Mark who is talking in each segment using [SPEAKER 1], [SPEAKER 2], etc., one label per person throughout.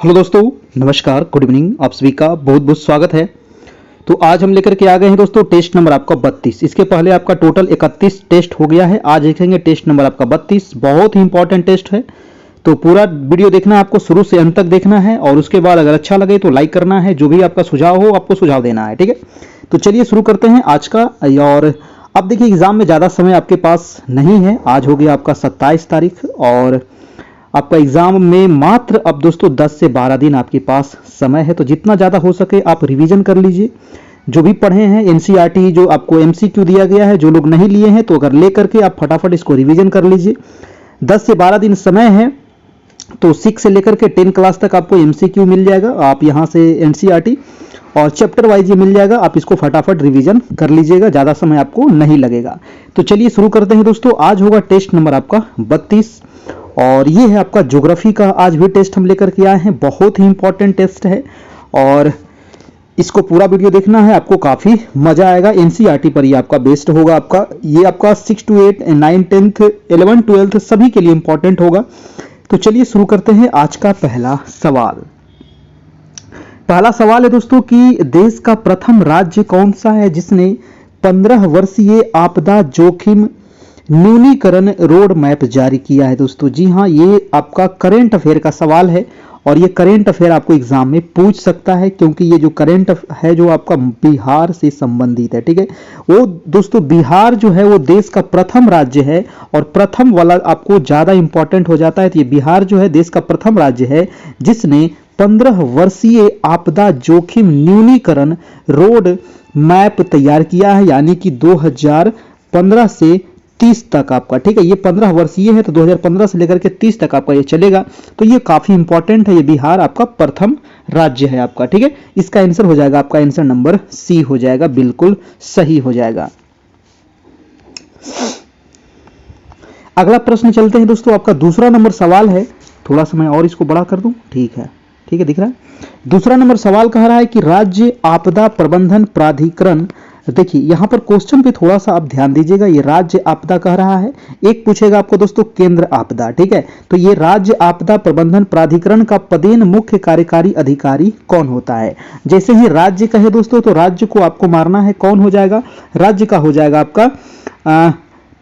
[SPEAKER 1] Hello दोस्तों, नमस्कार, good evening. आप सभी का बहुत बहुत स्वागत है। तो आज हम लेकर के आ गए हैं दोस्तों टेस्ट नंबर आपका 32। इसके पहले आपका टोटल 31 टेस्ट हो गया है। आज देखेंगे टेस्ट नंबर आपका 32। बहुत ही इंपॉर्टेंट टेस्ट है, तो पूरा वीडियो देखना है आपको, शुरू से अंत तक देखना है। और उसके बाद अगर अच्छा लगे तो लाइक करना है। जो भी आपका सुझाव हो आपको सुझाव देना है, ठीक है। तो चलिए शुरू करते हैं आज का। और अब देखिए एग्जाम में ज़्यादा समय आपके पास नहीं है। आज हो गया आपका 27 तारीख और आपका एग्जाम में मात्र अब दोस्तों 10 से 12 दिन आपके पास समय है। तो जितना ज़्यादा हो सके आप रिवीजन कर लीजिए। जो भी पढ़े हैं एनसीईआरटी जो आपको एमसीक्यू दिया गया है, जो लोग नहीं लिए हैं तो अगर ले करके आप फटाफट इसको रिवीजन कर लीजिए। 10 से 12 दिन समय है, तो 6 से लेकर के 10 क्लास तक आपको एमसीक्यू मिल जाएगा। आप यहाँ से एनसीईआरटी और चैप्टर वाइज ये मिल जाएगा। आप इसको फटाफट रिवीजन कर लीजिएगा, ज़्यादा समय आपको नहीं लगेगा। तो चलिए शुरू करते हैं दोस्तों। आज होगा टेस्ट नंबर आपका 32 और ये है आपका ज्योग्राफी का आज भी टेस्ट हम लेकर के आए हैं। बहुत ही इंपॉर्टेंट टेस्ट है और इसको पूरा वीडियो देखना है, आपको काफ़ी मजा आएगा। एनसीईआरटी पर ये आपका बेस्ड होगा। आपका ये आपका 6 to 8, 9, 10th, 11, 12th सभी के लिए इंपॉर्टेंट होगा। तो चलिए शुरू करते हैं आज का पहला सवाल। पहला सवाल है दोस्तों कि देश का प्रथम राज्य कौन सा है जिसने 15 वर्षीय आपदा जोखिम न्यूनीकरण रोड मैप जारी किया है। दोस्तों जी हाँ, ये आपका करेंट अफेयर का सवाल है और ये करेंट अफेयर आपको एग्जाम में पूछ सकता है, क्योंकि ये जो करेंट है जो आपका बिहार से संबंधित है, ठीक है। वो दोस्तों बिहार जो है वो देश का प्रथम राज्य है और प्रथम वाला आपको ज्यादा इंपॉर्टेंट हो जाता है। तो ये बिहार जो है देश का प्रथम राज्य है जिसने 15 वर्षीय आपदा जोखिम न्यूनीकरण रोड मैप तैयार किया है, यानी कि 2015 से 30 तक आपका, ठीक है। ये 15 वर्षीय है तो 2015 से लेकर के 30 तक आपका ये चलेगा। तो ये काफी इंपॉर्टेंट है। ये बिहार आपका प्रथम राज्य है आपका, ठीक है। इसका आंसर हो जाएगा आपका आंसर नंबर सी हो जाएगा, बिल्कुल सही हो जाएगा। अगला प्रश्न चलते हैं दोस्तों। आपका दूसरा नंबर सवाल है, थोड़ा सा मैं और इसको बड़ा कर दूं, ठीक है, ठीक है, दिख रहा है। दूसरा नंबर सवाल कह रहा है कि राज्य आपदा प्रबंधन प्राधिकरण, देखिए यहां पर क्वेश्चन पे थोड़ा सा आप ध्यान दीजिएगा। ये राज्य आपदा कह रहा है, एक पूछेगा आपको दोस्तों केंद्र आपदा, ठीक है। तो ये राज्य आपदा प्रबंधन प्राधिकरण का पदेन मुख्य कार्यकारी अधिकारी कौन होता है। जैसे ही राज्य कहे दोस्तों तो राज्य को आपको मारना है, कौन हो जाएगा। राज्य का हो जाएगा आपका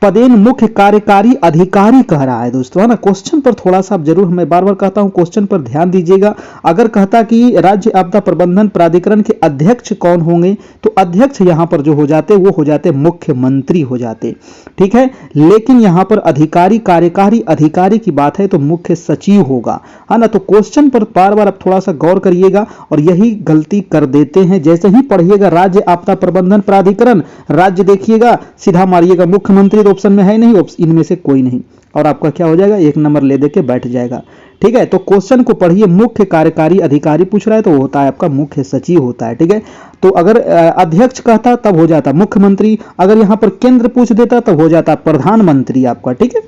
[SPEAKER 1] पदेन मुख्य कार्यकारी अधिकारी कह रहा है दोस्तों, है ना। क्वेश्चन पर थोड़ा सा आप जरूर, मैं बार बार कहता हूं क्वेश्चन पर ध्यान दीजिएगा। अगर कहता कि राज्य आपदा प्रबंधन प्राधिकरण के अध्यक्ष कौन होंगे तो अध्यक्ष यहां पर जो हो जाते वो हो जाते मुख्यमंत्री हो जाते, ठीक है। लेकिन यहां पर अधिकारी कार्यकारी अधिकारी की बात है तो मुख्य सचिव होगा, है ना। तो क्वेश्चन पर बार बार आप थोड़ा सा गौर करिएगा और यही गलती कर देते हैं। जैसे ही पढ़िएगा राज्य आपदा प्रबंधन प्राधिकरण, राज्य देखिएगा सीधा मारिएगा मुख्यमंत्री, ऑप्शन में है नहीं, इनमें से कोई नहीं, और आपका क्या हो जाएगा, एक नंबर ले देके बैठ जाएगा, ठीक है। तो क्वेश्चन को पढ़िए, मुख्य कार्यकारी अधिकारी पूछ रहा है तो वो होता है आपका मुख्य सचिव होता है, ठीक है। तो अगर अध्यक्ष कहता तब हो जाता मुख्यमंत्री, अगर यहां पर केंद्र पूछ देता तब हो जाता प्रधानमंत्री आपका, ठीक है।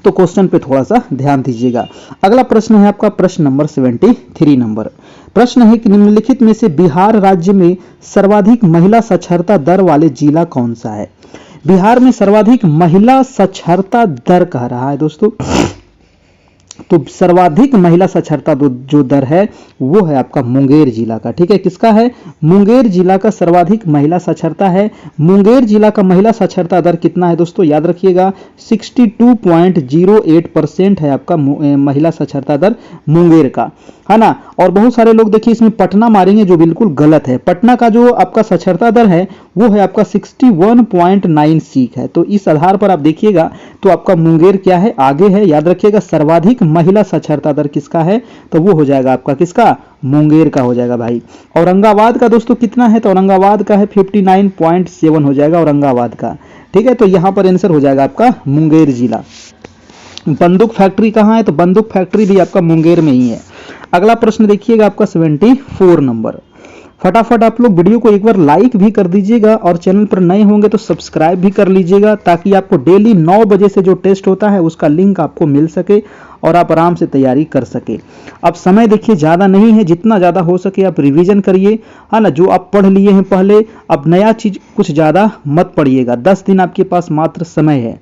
[SPEAKER 1] तो क्वेश्चन पे थोड़ा सा ध्यान दीजिएगा। अगला प्रश्न है आपका प्रश्न नंबर 73 नंबर। प्रश्न है कि निम्नलिखित में से बिहार राज्य में सर्वाधिक महिला साक्षरता दर वाले जिला कौन सा है। बिहार में सर्वाधिक महिला साक्षरता दर कह रहा है दोस्तों, तो सर्वाधिक महिला साक्षरता जो दर है वो है आपका मुंगेर जिला का, ठीक है। किसका है, मुंगेर जिला का सर्वाधिक महिला साक्षरता है। मुंगेर जिला का महिला साक्षरता दर कितना है दोस्तों, याद रखिएगा 62.08% है आपका महिला साक्षरता दर मुंगेर का, है ना। और बहुत सारे लोग देखिए इसमें पटना मारेंगे जो बिल्कुल गलत है। पटना का जो आपका साक्षरता दर है वो है आपका 61.96 है। तो इस आधार पर आप देखिएगा तो आपका मुंगेर क्या है, आगे है। याद रखिएगा सर्वाधिक महिला साक्षरता दर किसका है, तो वो हो जाएगा आपका किसका, मुंगेर का हो जाएगा भाई। औरंगाबाद का दोस्तों कितना है, तो औरंगाबाद का है 59.7 हो जाएगा औरंगाबाद का, ठीक है। तो यहां पर आंसर हो जाएगा आपका मुंगेर जिला। बंदूक फैक्ट्री कहाँ है, तो बंदूक फैक्ट्री भी आपका मुंगेर में ही है। अगला प्रश्न देखिएगा आपका 74 नंबर। फटाफट आप लोग वीडियो को एक बार लाइक भी कर दीजिएगा और चैनल पर नए होंगे तो सब्सक्राइब भी कर लीजिएगा, ताकि आपको डेली 9 बजे से जो टेस्ट होता है उसका लिंक आपको मिल सके और आप आराम से तैयारी कर सके। अब समय देखिए ज़्यादा नहीं है, जितना ज़्यादा हो सके आप रिवीजन करिए, है ना। जो आप पढ़ लिए हैं पहले, अब नया चीज़ कुछ ज़्यादा मत पढ़िएगा। 10 दिन आपके पास मात्र समय है।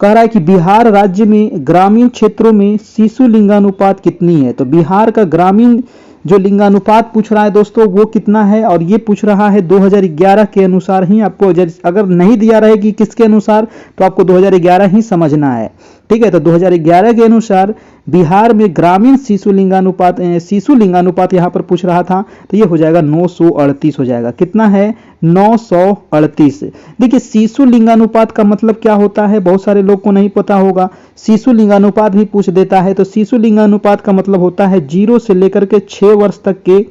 [SPEAKER 1] कह रहा है कि बिहार राज्य में ग्रामीण क्षेत्रों में शिशु लिंगानुपात कितनी है। तो बिहार का ग्रामीण जो लिंगानुपात पूछ रहा है दोस्तों वो कितना है, और ये पूछ रहा है 2011 के अनुसार ही। आपको अगर नहीं दिया रहे कि किसके अनुसार, तो आपको 2011 ही समझना है, ठीक है। तो 2011 के अनुसार बिहार में ग्रामीण शिशु लिंगानुपात यहाँ पर पूछ रहा था, तो ये हो जाएगा 938 हो जाएगा। कितना है? 938। देखिए शिशु लिंगानुपात का मतलब क्या होता है, बहुत सारे लोग को नहीं पता होगा। शिशु लिंगानुपात भी पूछ देता है। तो शिशु लिंगानुपात का मतलब होता है 0 से लेकर के 6 वर्ष तक के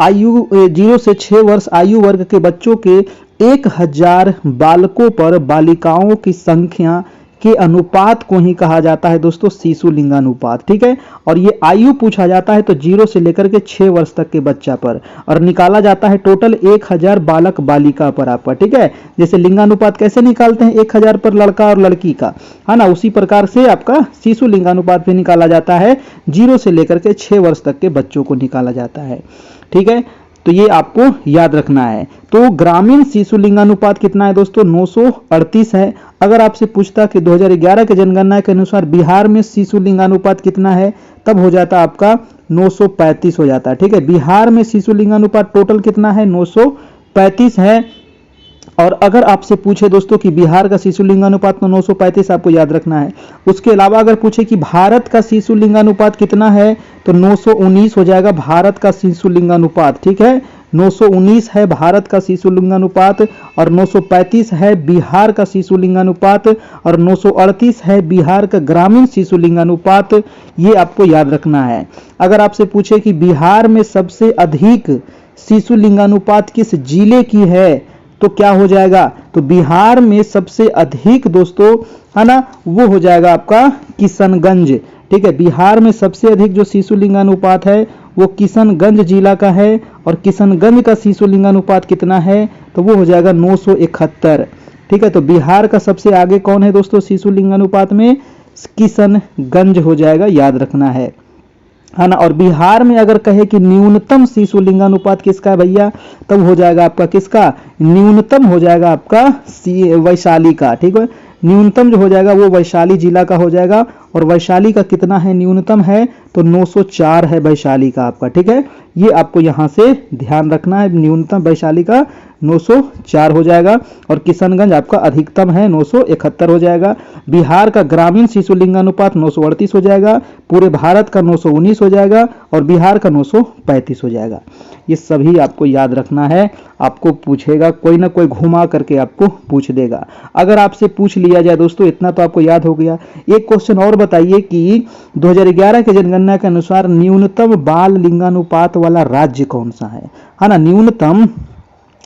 [SPEAKER 1] आयु 0 से 6 वर्ष आयु वर्ग के बच्चों के 1000 बालकों पर बालिकाओं की संख्या के अनुपात को ही कहा जाता है दोस्तों शिशु लिंगानुपात, ठीक है। और ये आयु पूछा जाता है तो 0 से लेकर के 6 वर्ष तक के बच्चा पर, और निकाला जाता है टोटल 1000 बालक बालिका पर आपका, ठीक है। जैसे लिंगानुपात कैसे निकालते हैं 1000 पर लड़का और लड़की का, है ना, उसी प्रकार से आपका शिशु लिंगानुपात भी निकाला जाता है। 0 से लेकर के 6 वर्ष तक के बच्चों को निकाला जाता है, ठीक है। तो ये आपको याद रखना है। तो ग्रामीण शिशु लिंगानुपात कितना है दोस्तों? 938 है। अगर आपसे पूछता कि 2011 के जनगणना के अनुसार बिहार में शिशु लिंगानुपात कितना है, तब हो जाता आपका 935 हो जाता है, ठीक है। बिहार में शिशु लिंगानुपात टोटल कितना है? 935 है। और अगर आपसे पूछे दोस्तों कि बिहार का शिशु लिंगानुपात में 935 आपको याद रखना है। उसके अलावा अगर पूछे कि भारत का शिशु लिंगानुपात कितना है, तो 919 हो जाएगा भारत का शिशु लिंगानुपात, ठीक है। 919 है भारत का शिशु लिंगानुपात, और 935 है बिहार का शिशु लिंगानुपात, और 938 है बिहार का ग्रामीण शिशु लिंगानुपात। ये आपको याद रखना है। अगर आपसे पूछे कि बिहार में सबसे अधिक शिशु लिंगानुपात किस जिले की है, तो क्या हो जाएगा? तो बिहार में सबसे अधिक दोस्तों, है ना, वो हो जाएगा आपका किशनगंज, ठीक है। बिहार में सबसे अधिक जो शिशु लिंगानुपात है वो किशनगंज जिला का है। और किशनगंज का शिशु लिंगानुपात कितना है? तो वो हो जाएगा 971, ठीक है। तो बिहार का सबसे आगे कौन है दोस्तों शिशु लिंगानुपात में? किशनगंज हो जाएगा, याद रखना है ना। और बिहार में अगर कहे कि न्यूनतम शिशु लिंगानुपात किसका है भैया, तब हो जाएगा आपका किसका? न्यूनतम हो जाएगा आपका वैशाली का, ठीक है। न्यूनतम जो हो जाएगा वो वैशाली जिला का हो जाएगा। और वैशाली का कितना है? न्यूनतम है तो 904 है वैशाली का आपका, ठीक है। ये आपको यहां से ध्यान रखना है, न्यूनतम वैशाली का 904 हो जाएगा। और किशनगंज आपका अधिकतम है 971 हो जाएगा। बिहार का ग्रामीण शिशु लिंगानुपात 938 हो जाएगा। पूरे भारत का 919 हो जाएगा। और बिहार का 935 हो जाएगा। ये सभी आपको याद रखना है। आपको पूछेगा कोई ना कोई, घुमा करके आपको पूछ देगा। अगर आपसे पूछ लिया जाए दोस्तों, इतना तो आपको याद हो गया। एक क्वेश्चन और बताइए कि 2011 के जनगणना के अनुसार न्यूनतम बाल लिंगानुपात वाला राज्य कौन सा है ना। न्यूनतम,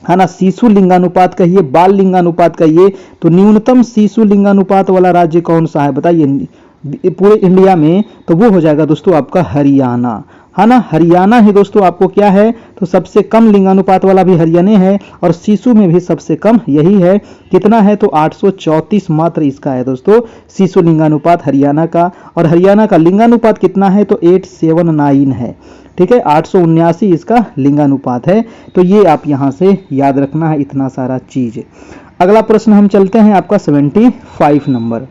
[SPEAKER 1] है ना, शिशु लिंगानुपात कहिए, बाल लिंगानुपात कहिए, तो न्यूनतम शिशु लिंगानुपात वाला राज्य कौन सा है बताइए पूरे इंडिया में? तो वो हो जाएगा दोस्तों आपका हरियाणा, है ना। हरियाणा ही दोस्तों आपको क्या है, तो सबसे कम लिंगानुपात वाला भी हरियाणा है। और शिशु में भी सबसे कम यही है। कितना है? तो 834 मात्र इसका है दोस्तों शिशु लिंगानुपात हरियाणा का। और हरियाणा का लिंगानुपात कितना है? तो 879 है, ठीक है। 879 इसका लिंगानुपात है। तो ये आप यहां से याद रखना है इतना सारा चीज। अगला प्रश्न हम चलते हैं आपका 75 नंबर।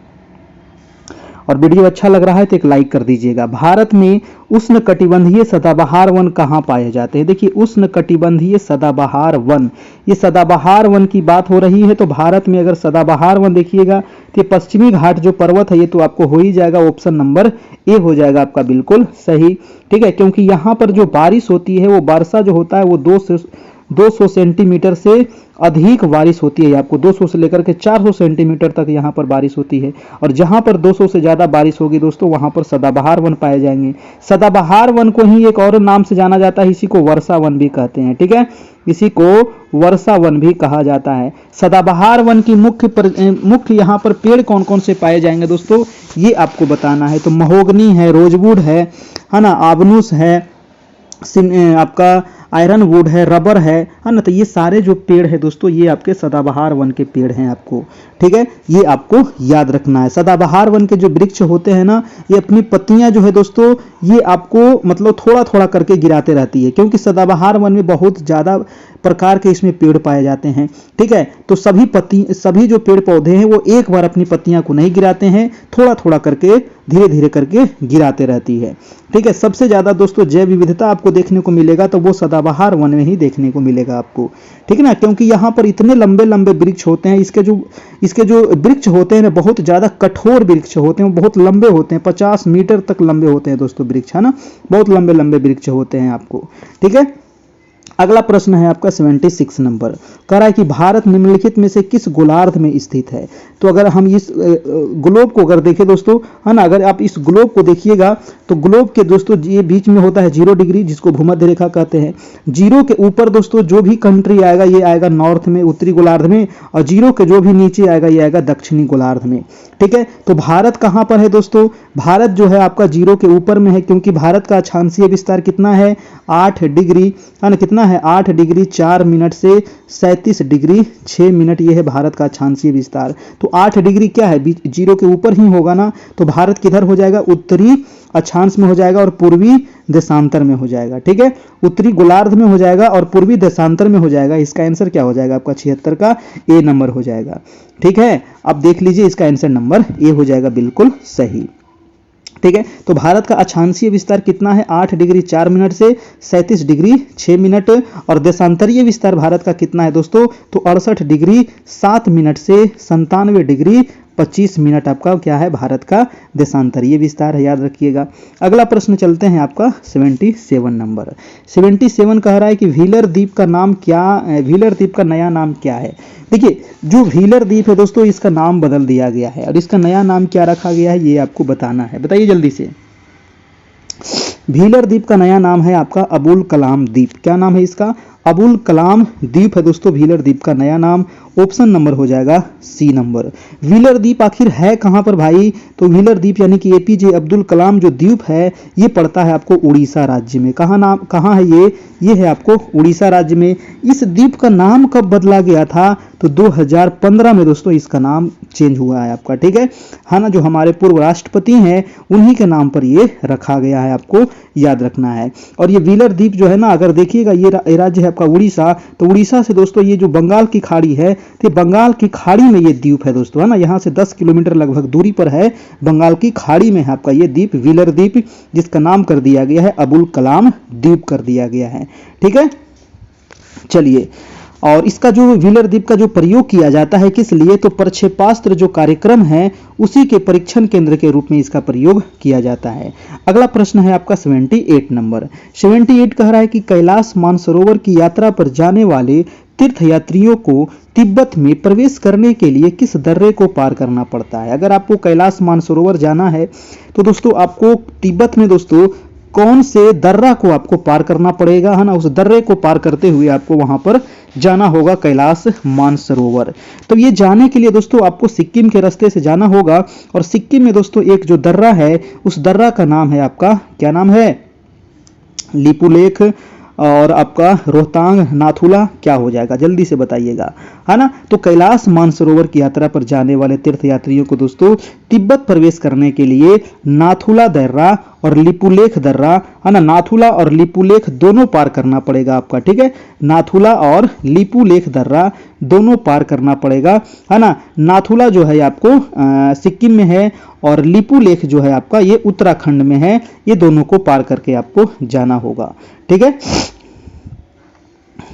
[SPEAKER 1] और वीडियो अच्छा लग रहा है तो एक लाइक कर दीजिएगा। भारत में उष्णकटिबंधीय सदाबहार वन कहाँ पाए जाते हैं? देखिए उष्णकटिबंधीय सदाबहार वन, ये सदाबहार वन की बात हो रही है। तो भारत में अगर सदाबहार वन देखिएगा तो पश्चिमी घाट जो पर्वत है ये तो आपको हो ही जाएगा। ऑप्शन नंबर ए हो जाएगा आपका बिल्कुल सही, ठीक है। क्योंकि यहाँ पर जो बारिश होती है वो वर्षा जो होता है वो 200 सेंटीमीटर से अधिक बारिश होती है। आपको 200 से लेकर के 400 सेंटीमीटर तक यहाँ पर बारिश होती है। और जहाँ पर 200 से ज़्यादा बारिश होगी दोस्तों वहाँ पर सदाबहार वन पाए जाएंगे। सदाबहार वन को ही एक और नाम से जाना जाता है, इसी को वर्षा वन भी कहते हैं, ठीक है। इसी को वर्षा वन भी कहा जाता है। सदाबहार वन की मुख्य यहाँ पर पेड़ कौन कौन से पाए जाएंगे दोस्तों, ये आपको बताना है। तो महोगनी है, रोजवुड है ना, आबनूस है, आपका आयरन वुड है, रबर है ना। तो ये सारे जो पेड़ है दोस्तों, ये आपके सदाबहार वन के पेड़ हैं आपको, ठीक है, ये आपको याद रखना है। सदाबहार वन के जो वृक्ष होते हैं ना, ये अपनी पत्तियां जो है दोस्तों, ये आपको मतलब थोड़ा थोड़ा करके गिराते रहती है, क्योंकि सदाबहार वन में बहुत ज्यादा प्रकार के इसमें पेड़ पाए जाते हैं, ठीक है। तो सभी जो पेड़ पौधे हैं वो एक बार अपनी पत्तियां को नहीं गिराते हैं, थोड़ा थोड़ा करके धीरे धीरे करके गिराते रहती है, ठीक है। सबसे ज्यादा दोस्तों जैव विविधता आपको देखने को मिलेगा तो वो सदाबहार वन में ही देखने को मिलेगा आपको, ठीक है ना, क्योंकि यहाँ पर इतने लंबे लंबे वृक्ष होते हैं। इसके जो वृक्ष होते हैं ना, बहुत ज्यादा कठोर वृक्ष होते हैं, बहुत लंबे होते हैं, 50 मीटर तक लंबे होते हैं दोस्तों वृक्ष, है ना, बहुत लंबे लंबे वृक्ष होते हैं आपको, ठीक है। अगला प्रश्न है आपका 76 नंबर, कह रहा है कि भारत निम्नलिखित में से किस गोलार्ध में स्थित है। तो अगर हम इस ग्लोब को अगर देखें दोस्तों, है ना, अगर आप इस ग्लोब को देखिएगा तो ग्लोब के दोस्तों ये बीच में होता है 0 डिग्री, जिसको भूमध्य रेखा कहते हैं। 0 के ऊपर दोस्तों जो भी कंट्री आएगा ये आएगा नॉर्थ में, उत्तरी गोलार्ध में, और 0 के जो भी नीचे आएगा ये आएगा दक्षिणी गोलार्ध में, ठीक है। तो भारत कहां पर है दोस्तों, भारत जो है आपका 0 के ऊपर में है, क्योंकि भारत का अक्षांशीय विस्तार कितना है, 8 डिग्री, है ना, कितना है, 8 डिग्री 4 मिनट से 37 डिग्री 6 मिनट, ये है भारत का अक्षांशीय विस्तार। तो 8 डिग्री क्या है, 0 के ऊपर ही होगा ना, तो भारत किधर हो जाएगा, उत्तरी अक्षांश में हो जाएगा और पूर्वी देशांतर में हो जाएगा, ठीक है, उत्तरी गोलार्ध में हो जाएगा और पूर्वी देशांतर में हो जाएगा। इसका आंसर क्या हो जाएगा आपका 76 का ए नंबर हो जाएगा, ठीक है। अब देख लीजिए इसका आंसर नंबर ए हो जाएगा, बिल्कुल सही, ठीक है। तो भारत का अक्षांशीय विस्तार कितना है, 8 डिग्री 4 मिनट से 37 डिग्री 6 मिनट, और देशांतरीय विस्तार भारत का कितना है दोस्तों, तो 68 डिग्री 7 मिनट से 97 डिग्री 25 मिनट आपका क्या है, भारत का देशांतरीय विस्तार है, याद रखिएगा। अगला प्रश्न चलते हैं आपका 77 नंबर। 77 कह रहा है कि व्हीलर द्वीप का नाम क्या, व्हीलर द्वीप का नया नाम क्या है। देखिए जो व्हीलर द्वीप है दोस्तों, इसका नाम बदल दिया गया है और इसका नया नाम क्या रखा गया है, ये आपको बताना है, बताइए जल्दी से। व्हीलर द्वीप का नया नाम है आपका अबुल कलाम द्वीप। क्या नाम है इसका, अबुल कलाम द्वीप है दोस्तों व्हीलर द्वीप का नया नाम। ऑप्शन नंबर हो जाएगा सी नंबर। व्हीलर द्वीप आखिर है कहां पर भाई, तो व्हीलर द्वीप यानी कि एपीजे अब्दुल कलाम जो द्वीप है ये पड़ता है आपको उड़ीसा राज्य में। कहां है ये है आपको उड़ीसा राज्य में। इस द्वीप का नाम कब बदला गया था, तो 2015 में दोस्तों इसका नाम चेंज हुआ है आपका, ठीक है ना। जो हमारे पूर्व राष्ट्रपति हैं उन्हीं के नाम पर ये रखा गया है, आपको याद रखना है। और ये व्हीलर द्वीप जो है ना, अगर देखिएगा ये राज्य है आपका उड़ीसा, तो उड़ीसा से दोस्तों ये जो बंगाल की खाड़ी है, तो बंगाल की खाड़ी में ये द्वीप है दोस्तों, है ना। यहाँ से 10 किलोमीटर लगभग दूरी पर है, बंगाल की खाड़ी में है आपका ये द्वीप व्हीलर द्वीप, जिसका नाम कर दिया गया है अबुल कलाम द्वीप कर दिया गया है, ठीक है। चलिए, और इसका जो व्हीलर द्वीप का जो प्रयोग किया जाता है किस लिए, तो प्रक्षेपास्त्र जो कार्यक्रम है उसी के परीक्षण केंद्र के रूप में इसका प्रयोग किया जाता है। अगला प्रश्न है आपका 78 नंबर। 78 कह रहा है कि कैलाश मानसरोवर की यात्रा पर जाने वाले तीर्थयात्रियों को तिब्बत में प्रवेश करने के लिए किस दर्रे को पार करना पड़ता है। अगर आपको कैलाश मानसरोवर जाना है तो दोस्तों आपको तिब्बत में दोस्तों कौन से दर्रा को आपको पार करना पड़ेगा, है ना। उस दर्रे को पार करते हुए आपको वहां पर जाना होगा कैलाश मानसरोवर। तो ये जाने के लिए दोस्तों आपको सिक्किम के रास्ते से जाना होगा, और सिक्किम में दोस्तों एक जो दर्रा है उस दर्रा का नाम है आपका, क्या नाम है, लिपुलेख, और आपका रोहतांग नाथुला क्या हो जाएगा, जल्दी से बताइएगा, है ना। तो कैलाश मानसरोवर की यात्रा पर जाने वाले तीर्थयात्रियों को दोस्तों तिब्बत प्रवेश करने के लिए नाथुला दर्रा और लिपुलेख दर्रा, है ना, नाथुला और लिपुलेख दोनों पार करना पड़ेगा आपका, ठीक है। नाथुला और लिपुलेख दर्रा दोनों पार करना पड़ेगा, है ना। नाथुला जो है आपको सिक्किम में है और लिपुलेख जो है आपका ये उत्तराखंड में है। ये दोनों को पार करके आपको जाना होगा, ठीक है।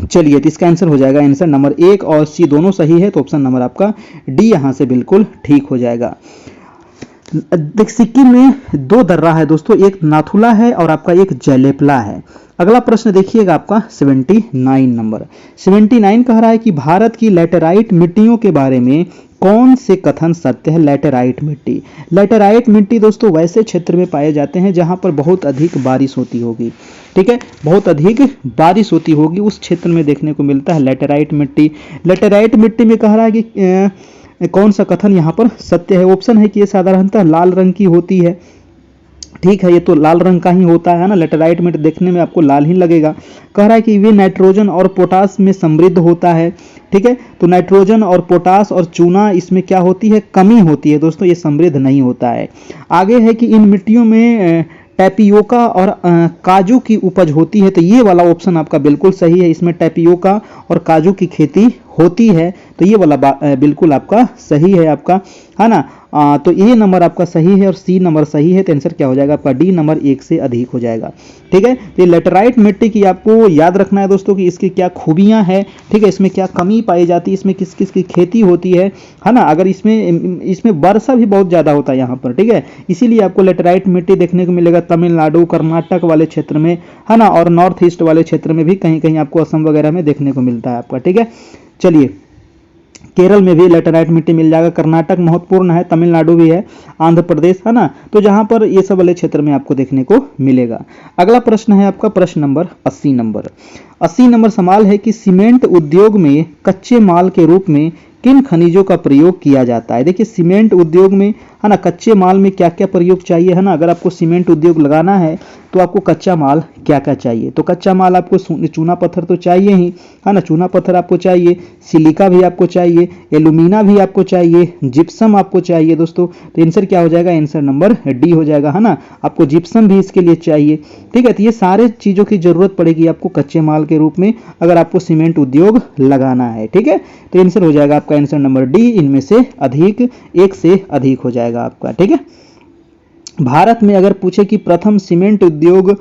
[SPEAKER 1] चलिए, तो इसका आंसर हो जाएगा आंसर नंबर 1 और सी दोनों सही है, तो ऑप्शन नंबर आपका डी यहां से बिल्कुल ठीक हो जाएगा। देख सिक्किम में 2 दर्रा है दोस्तों, एक नाथुला है और आपका एक जैलेपला है। अगला प्रश्न देखिएगा आपका 79 नंबर। 79 कह रहा है कि भारत की लैटेराइट मिट्टियों के बारे में कौन से कथन सत्य है। लैटेराइट मिट्टी, लैटेराइट मिट्टी दोस्तों वैसे क्षेत्र में पाए जाते हैं जहां पर बहुत अधिक बारिश होती होगी, ठीक है, बहुत अधिक बारिश होती होगी उस क्षेत्र में देखने को मिलता है लैटेराइट मिट्टी। लैटेराइट मिट्टी में कह रहा है कि कौन सा कथन यहाँ पर सत्य है। ऑप्शन है कि ये साधारणतः लाल रंग की होती है, ठीक है, ये तो लाल रंग का ही होता है ना, लेटेराइट मिट्टी देखने में आपको लाल ही लगेगा। कह रहा है कि वे नाइट्रोजन और पोटास में समृद्ध होता है। ठीक है, तो नाइट्रोजन और पोटास और चूना इसमें क्या होती है, कमी होती है दोस्तों, ये समृद्ध नहीं होता है। आगे है कि इन मिट्टियों में टैपियोका और काजू की उपज होती है, तो ये वाला ऑप्शन आपका बिल्कुल सही है, इसमें टैपियोका और काजू की खेती होती है, तो ये वाला बिल्कुल आपका सही है आपका, है ना। तो ये नंबर आपका सही है और सी नंबर सही है, तो आंसर क्या हो जाएगा आपका डी नंबर 1 से अधिक हो जाएगा। ठीक है, तो ये लेटेराइट मिट्टी की आपको याद रखना है दोस्तों कि इसकी क्या खूबियां हैं, ठीक है, इसमें क्या कमी पाई जाती है, इसमें किस किस की खेती होती है ना। अगर इसमें वर्षा भी बहुत ज़्यादा होता है यहाँ पर, ठीक है, इसीलिए आपको लेटेराइट मिट्टी देखने को मिलेगा तमिलनाडु, कर्नाटक वाले क्षेत्र में, है ना, और नॉर्थ ईस्ट वाले क्षेत्र में भी कहीं कहीं आपको असम वगैरह में देखने को मिलता है आपका। ठीक है, चलिए, केरल में भी लेटेराइट मिट्टी मिल जाएगा, कर्नाटक महत्वपूर्ण है, तमिलनाडु भी है, आंध्र प्रदेश, है ना, तो जहां पर ये सब वाले क्षेत्र में आपको देखने को मिलेगा। अगला प्रश्न है आपका प्रश्न नंबर 80 नंबर सवाल है कि सीमेंट उद्योग में कच्चे माल के रूप में किन खनिजों का प्रयोग किया जाता है। देखिए, सीमेंट उद्योग में, है ना, कच्चे माल में क्या क्या प्रयोग चाहिए, है ना। अगर आपको सीमेंट उद्योग लगाना है तो आपको कच्चा माल क्या क्या चाहिए, तो कच्चा माल आपको चूना पत्थर तो चाहिए ही, है ना, चूना पत्थर आपको चाहिए, सिलिका भी आपको चाहिए, एल्यूमिना भी आपको चाहिए, जिप्सम आपको चाहिए दोस्तों। तो आंसर क्या हो जाएगा, आंसर नंबर डी हो जाएगा, है ना, आपको जिप्सम भी इसके लिए चाहिए। ठीक है, तो ये सारे चीज़ों की जरूरत पड़ेगी आपको कच्चे माल के रूप में अगर आपको सीमेंट उद्योग लगाना है। ठीक है, तो आंसर हो जाएगा आपका आंसर नंबर डी, इनमें से अधिक, एक से अधिक हो जाएगा आपका। ठीक है, भारत में अगर पूछे कि प्रथम सीमेंट उद्योग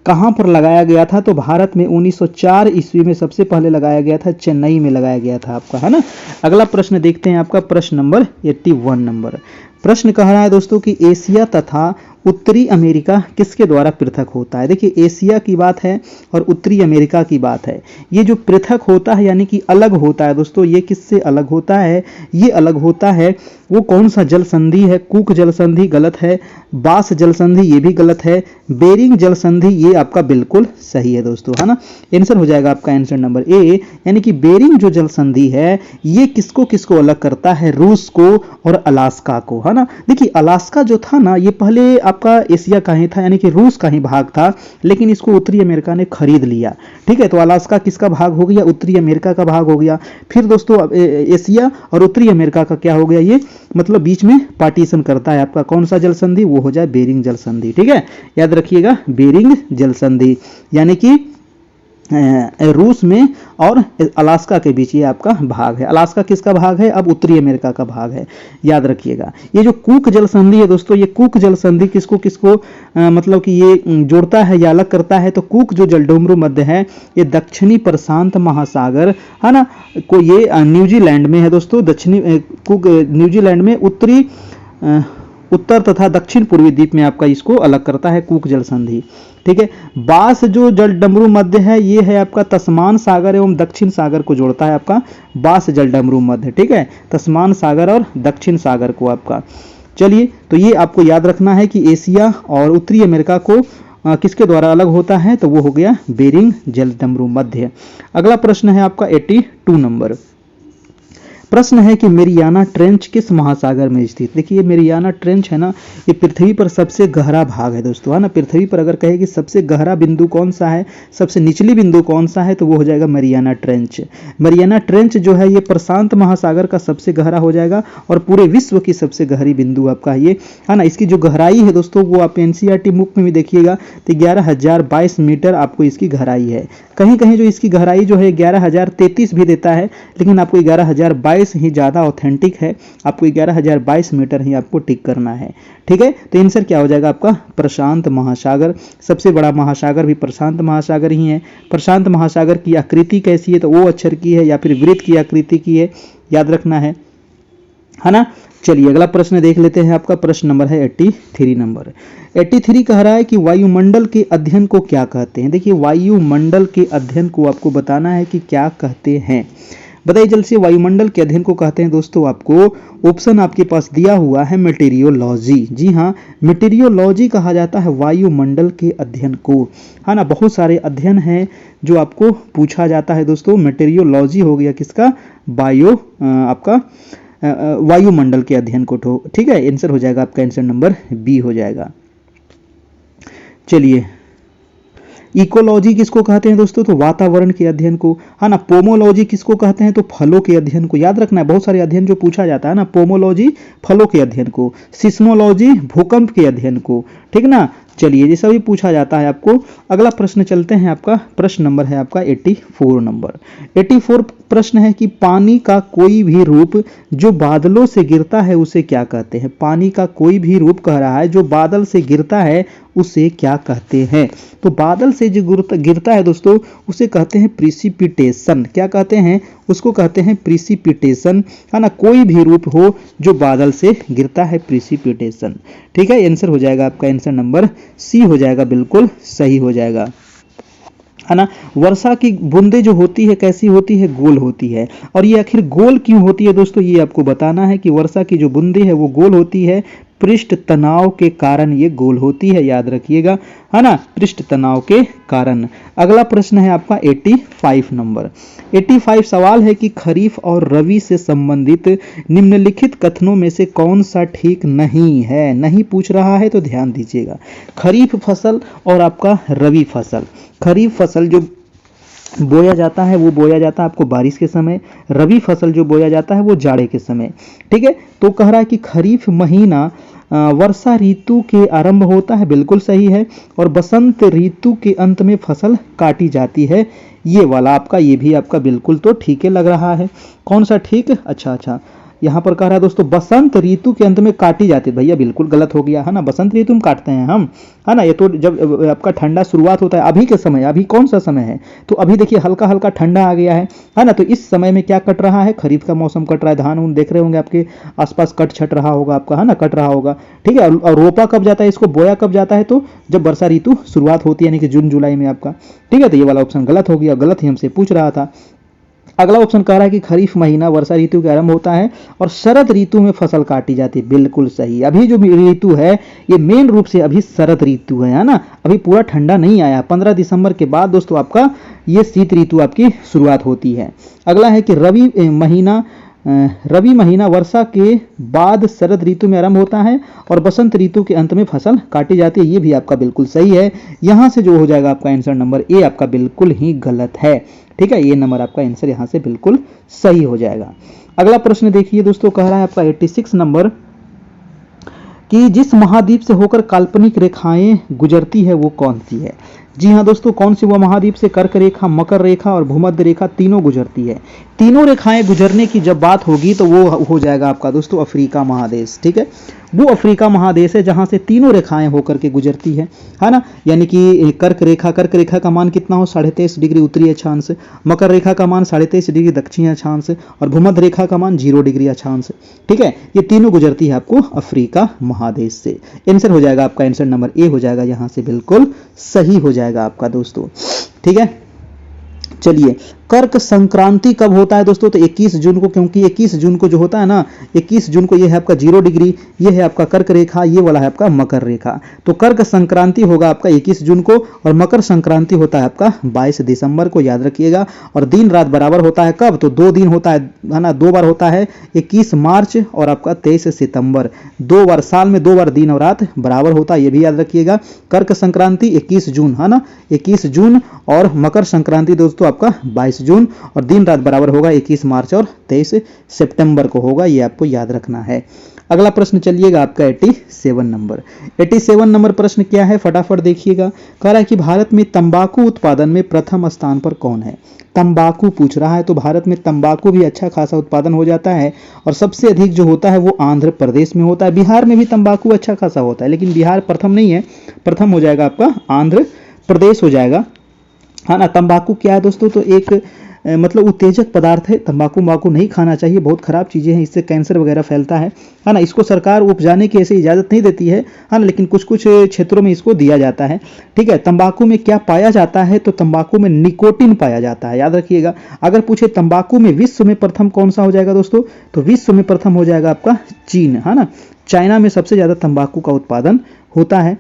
[SPEAKER 1] कहां पर लगाया गया था, तो भारत में 1904 ईस्वी में सबसे पहले लगाया गया था, चेन्नई में लगाया गया था आपका, है ना। अगला प्रश्न देखते हैं आपका प्रश्न नंबर 81 नंबर। प्रश्न कह रहा है दोस्तों कि एशिया तथा उत्तरी अमेरिका किसके द्वारा पृथक होता है। देखिए, एशिया की बात है और उत्तरी अमेरिका की बात है, ये जो पृथक होता है यानी कि अलग होता है दोस्तों, ये किससे अलग होता है, ये अलग होता है, वो कौन सा जल संधि है, कुक जल संधि गलत है, बास जल संधि ये भी गलत है, बेरिंग जल संधि ये आपका बिल्कुल सही है दोस्तों, है ना। आंसर हो जाएगा आपका आंसर नंबर ए, यानी कि बेरिंग जो जल संधि है ये किसको किसको अलग करता है, रूस को और अलास्का को, है ना। देखिए, अलास्का जो था ना, ये पहले आपका एशिया का ही था, यानी कि रूस का ही भाग था, लेकिन इसको उत्तरी अमेरिका ने खरीद लिया। ठीक है, तो अलास्का किसका भाग हो गया, उत्तरी अमेरिका का भाग हो गया। फिर दोस्तों एशिया और उत्तरी अमेरिका का क्या हो गया, ये मतलब बीच में पार्टीशन करता है आपका कौन सा जल संधि, वो हो जाए बेरिंग जल संधि। ठीक है, याद रखिएगा, बेरिंग जल संधि, यानी कि रूस में और अलास्का के बीच ये आपका भाग है। अलास्का किसका भाग है, अब उत्तरी अमेरिका का भाग है, याद रखिएगा। ये जो कुक जल संधि है दोस्तों, ये कुक जल संधि किसको किसको मतलब कि ये जोड़ता है या अलग करता है, तो कुक जो जलडोमरू मध्य है ये दक्षिणी प्रशांत महासागर, है ना, को ये न्यूजीलैंड में है दोस्तों, दक्षिणी कुक न्यूजीलैंड में उत्तर तथा दक्षिण पूर्वी द्वीप में आपका इसको अलग करता है कुक जल संधि। ठीक है, बास जो जल डमरू मध्य है ये है आपका तस्मान सागर एवं दक्षिण सागर को जोड़ता है आपका बास जल डमरू मध्य। ठीक है, तस्मान सागर और दक्षिण सागर को आपका। चलिए, तो ये आपको याद रखना है कि एशिया और उत्तरी अमेरिका को किसके द्वारा अलग होता है, तो वो हो गया बेरिंग जल डमरू मध्य। अगला प्रश्न है आपका 82 नंबर। प्रश्न है कि मेरियाना ट्रेंच किस महासागर में स्थित। देखिए, मेरियाना ट्रेंच है ना, ये पृथ्वी पर सबसे गहरा भाग है दोस्तों, है ना। पृथ्वी पर अगर कहे कि सबसे गहरा बिंदु कौन सा है, सबसे निचली बिंदु कौन सा है, तो वो हो जाएगा मेरियाना ट्रेंच। मेरियाना ट्रेंच जो है ये प्रशांत महासागर का सबसे गहरा हो जाएगा और पूरे विश्व की सबसे गहरी बिंदु आपका ये, है ना। इसकी जो गहराई है दोस्तों वो आप एनसीईआरटी बुक में भी देखिएगा, तो 11,022 मीटर आपको इसकी गहराई है। कहीं कहीं जो इसकी गहराई जो है 11,033 भी देता है, लेकिन आपको 11,022 ही ज्यादा ऑथेंटिक है, आपको 11,022 मीटर ही आपको टिक करना है। ठीक है, तो आंसर क्या हो जाएगा आपका प्रशांत महासागर। सबसे बड़ा महासागर भी प्रशांत महासागर ही है। प्रशांत महासागर की आकृति कैसी है, तो ओ अक्षर की है या फिर वृत्त की आकृति की है, याद रखना है ना। चलिए, अगला प्रश्न देख लेते हैं। आपका प्रश्न नंबर है 83 नंबर। 83 कह रहा है कि वायुमंडल के अध्ययन को क्या कहते हैं। देखिए, वायुमंडल के अध्ययन को आपको बताना है कि क्या कहते हैं। बताइए जल्द से, वायुमंडल के अध्ययन को कहते हैं दोस्तों, आपको ऑप्शन आपके पास दिया हुआ है मेटेरियोलॉजी। जी हाँ, मेटेरियोलॉजी कहा जाता है वायुमंडल के अध्ययन को, है ना। बहुत सारे अध्ययन हैं जो आपको पूछा जाता है दोस्तों। मेटेरियोलॉजी हो गया किसका, आपका वायुमंडल के अध्ययन को। ठीक है, आंसर हो जाएगा आपका आंसर नंबर बी हो जाएगा। चलिए, इकोलॉजी किसको कहते हैं दोस्तों? तो वातावरण के अध्ययन को, है ना। पोमोलॉजी किसको कहते हैं? तो फलों के अध्ययन को। याद रखना है, बहुत सारे अध्ययन जो पूछा जाता है ना, पोमोलॉजी फलों के अध्ययन को, सिस्मोलॉजी भूकंप के अध्ययन को, ठीक ना। चलिए, ये सभी पूछा जाता है आपको। अगला प्रश्न चलते हैं, आपका प्रश्न नंबर है आपका 84 नंबर। 84 प्रश्न है कि पानी का कोई भी रूप जो बादलों से गिरता है उसे क्या कहते हैं? पानी का कोई भी रूप कह रहा है जो बादल से गिरता है उसे क्या कहते हैं? तो बादल से जो गिरता है दोस्तों उसे कहते हैं प्रिसिपिटेशन। क्या कहते हैं? उसको कहते हैं प्रिसिपिटेशन, है ना। कोई भी रूप हो जो बादल से गिरता है, प्रिसिपिटेशन। ठीक है, आंसर हो जाएगा आपका, आंसर नंबर सी हो जाएगा, बिल्कुल सही हो जाएगा, है ना। वर्षा की बूंदे जो होती है कैसी होती है? गोल होती है। और ये आखिर गोल क्यों होती है दोस्तों? ये आपको बताना है कि वर्षा की जो बूंदे है वो गोल होती है, पृष्ठ तनाव के कारण ये गोल होती है, याद रखिएगा, है ना, पृष्ठ तनाव के कारण। अगला प्रश्न है आपका 85 नंबर। 85 सवाल है कि खरीफ और रबी से संबंधित निम्नलिखित कथनों में से कौन सा ठीक नहीं है? नहीं पूछ रहा है तो ध्यान दीजिएगा। खरीफ फसल और आपका रबी फसल। खरीफ फसल जो बोया जाता है वो बोया जाता है आपको बारिश के समय, रबी फसल जो बोया जाता है वो जाड़े के समय। ठीक है, तो कह रहा है कि खरीफ महीना वर्षा ऋतु के आरंभ होता है, बिल्कुल सही है, और बसंत ऋतु के अंत में फसल काटी जाती है। ये वाला आपका, ये भी आपका बिल्कुल तो ठीक है लग रहा है। कौन सा ठीक? अच्छा, यहाँ पर कह रहा है दोस्तों बसंत ऋतु के अंत में काटी जाती है। भैया बिल्कुल गलत हो गया, है ना। बसंत ऋतु में काटते हैं हम, है ना। ये तो जब आपका ठंडा शुरुआत होता है, अभी के समय, अभी कौन सा समय है? तो अभी देखिए हल्का हल्का ठंडा आ गया है ना। तो इस समय में क्या कट रहा है? खरीफ का मौसम कट रहा है। धान उन देख रहे होंगे आपके आसपास कट छट रहा होगा आपका, है ना, कट रहा होगा। ठीक है, और रोपा कब जाता है, इसको बोया कब जाता है? तो जब वर्षा ऋतु शुरुआत होती है, यानी कि जून जुलाई में आपका। ठीक है, तो ये वाला ऑप्शन गलत हो गया, गलत ही हमसे पूछ रहा था। अगला ऑप्शन कह रहा है कि खरीफ महीना वर्षा ऋतु के आरंभ होता है और शरद ऋतु में फसल काटी जाती है, बिल्कुल सही। अभी जो ऋतु है ये मेन रूप से अभी शरद ऋतु है ना। अभी पूरा ठंडा नहीं आया, 15 दिसंबर के बाद दोस्तों आपका ये शीत ऋतु आपकी शुरुआत होती है। अगला है कि रबी महीना वर्षा के बाद शरद ऋतु में आरंभ होता है और बसंत ऋतु के अंत में फसल काटी जाती है। ये भी आपका बिल्कुल सही है। यहां से जो हो जाएगा आपका आंसर नंबर ए आपका बिल्कुल ही गलत है। ठीक है, ये नंबर आपका आंसर यहां से बिल्कुल सही हो जाएगा। अगला प्रश्न देखिए दोस्तों, कह रहा है आपका 86 नंबर कि जिस महाद्वीप से होकर काल्पनिक रेखाएं गुजरती है वो कौन सी है? जी हाँ दोस्तों, कौन सी वो महाद्वीप से कर्क रेखा, मकर रेखा और भूमध्य रेखा तीनों गुजरती है। तीनों रेखाएं गुजरने की जब बात होगी तो वो हो जाएगा आपका दोस्तों अफ्रीका महादेश। ठीक है, वो अफ्रीका महादेश है जहां से तीनों रेखाएं होकर के गुजरती है ना। यानी कि कर्क रेखा का मान कितना हो? 23.5 डिग्री उत्तरी अक्षांश, मकर रेखा का मान 23.5 डिग्री दक्षिणी अक्षांश और भूमध्य रेखा का मान 0 डिग्री अक्षांश। ठीक है, ये तीनों गुजरती है आपको अफ्रीका महादेश से। आंसर हो जाएगा आपका, आंसर नंबर ए हो जाएगा, यहां से बिल्कुल सही हो जाएगा आपका दोस्तों। ठीक है, चलिए, कर्क संक्रांति कब होता है दोस्तों? तो 21 जून को, क्योंकि 21 जून को जो होता है ना, 21 जून को ये है आपका 0 डिग्री, ये है आपका कर्क रेखा, ये वाला है आपका मकर रेखा। तो कर्क संक्रांति होगा आपका 21 जून को और मकर संक्रांति होता है आपका 22 दिसंबर को, याद रखिएगा। और दिन रात बराबर होता है कब? तो 2 दिन होता है ना, 2 बार होता है, 21 मार्च और आपका 23 सितंबर। 2 बार, साल में 2 बार दिन और रात बराबर होता है, ये भी याद रखिएगा। कर्क संक्रांति 21 जून, है ना, 21 जून और मकर संक्रांति दोस्तों आपका 22 जून और दिन रात बराबर होगा 21 मार्च और 23 सितंबर को होगा, ये आपको याद रखना है। अगला प्रश्न चलिएगा आपका 87 नंबर। 87 नंबर प्रश्न क्या है, फटाफट देखिएगा। कह रहा है कि भारत में तंबाकू उत्पादन में प्रथम स्थान पर कौन है? तंबाकू पूछ रहा है, तो भारत में तंबाकू भी अच्छा खासा उत्पादन हो जाता है और सबसे अधिक जो होता है वो आंध्र प्रदेश में होता है। बिहार में भी तंबाकू अच्छा खासा होता है, लेकिन बिहार प्रथम नहीं है, प्रथम हो जाएगा आपका आंध्र प्रदेश हो जाएगा, है ना। तंबाकू क्या है दोस्तों? तो एक मतलब उत्तेजक पदार्थ है। तंबाकू नहीं खाना चाहिए, बहुत खराब चीज़ें हैं, इससे कैंसर वगैरह फैलता है ना। इसको सरकार उपजाने की ऐसे इजाज़त नहीं देती है ना, लेकिन कुछ कुछ क्षेत्रों में इसको दिया जाता है। ठीक है, तंबाकू में क्या पाया जाता है? तो तंबाकू में निकोटिन पाया जाता है, याद रखिएगा। अगर पूछे तंबाकू में विश्व में प्रथम कौन सा हो जाएगा दोस्तों? तो विश्व में प्रथम हो जाएगा आपका चीन, है ना। चाइना में सबसे ज़्यादा तंबाकू का उत्पादन होता है।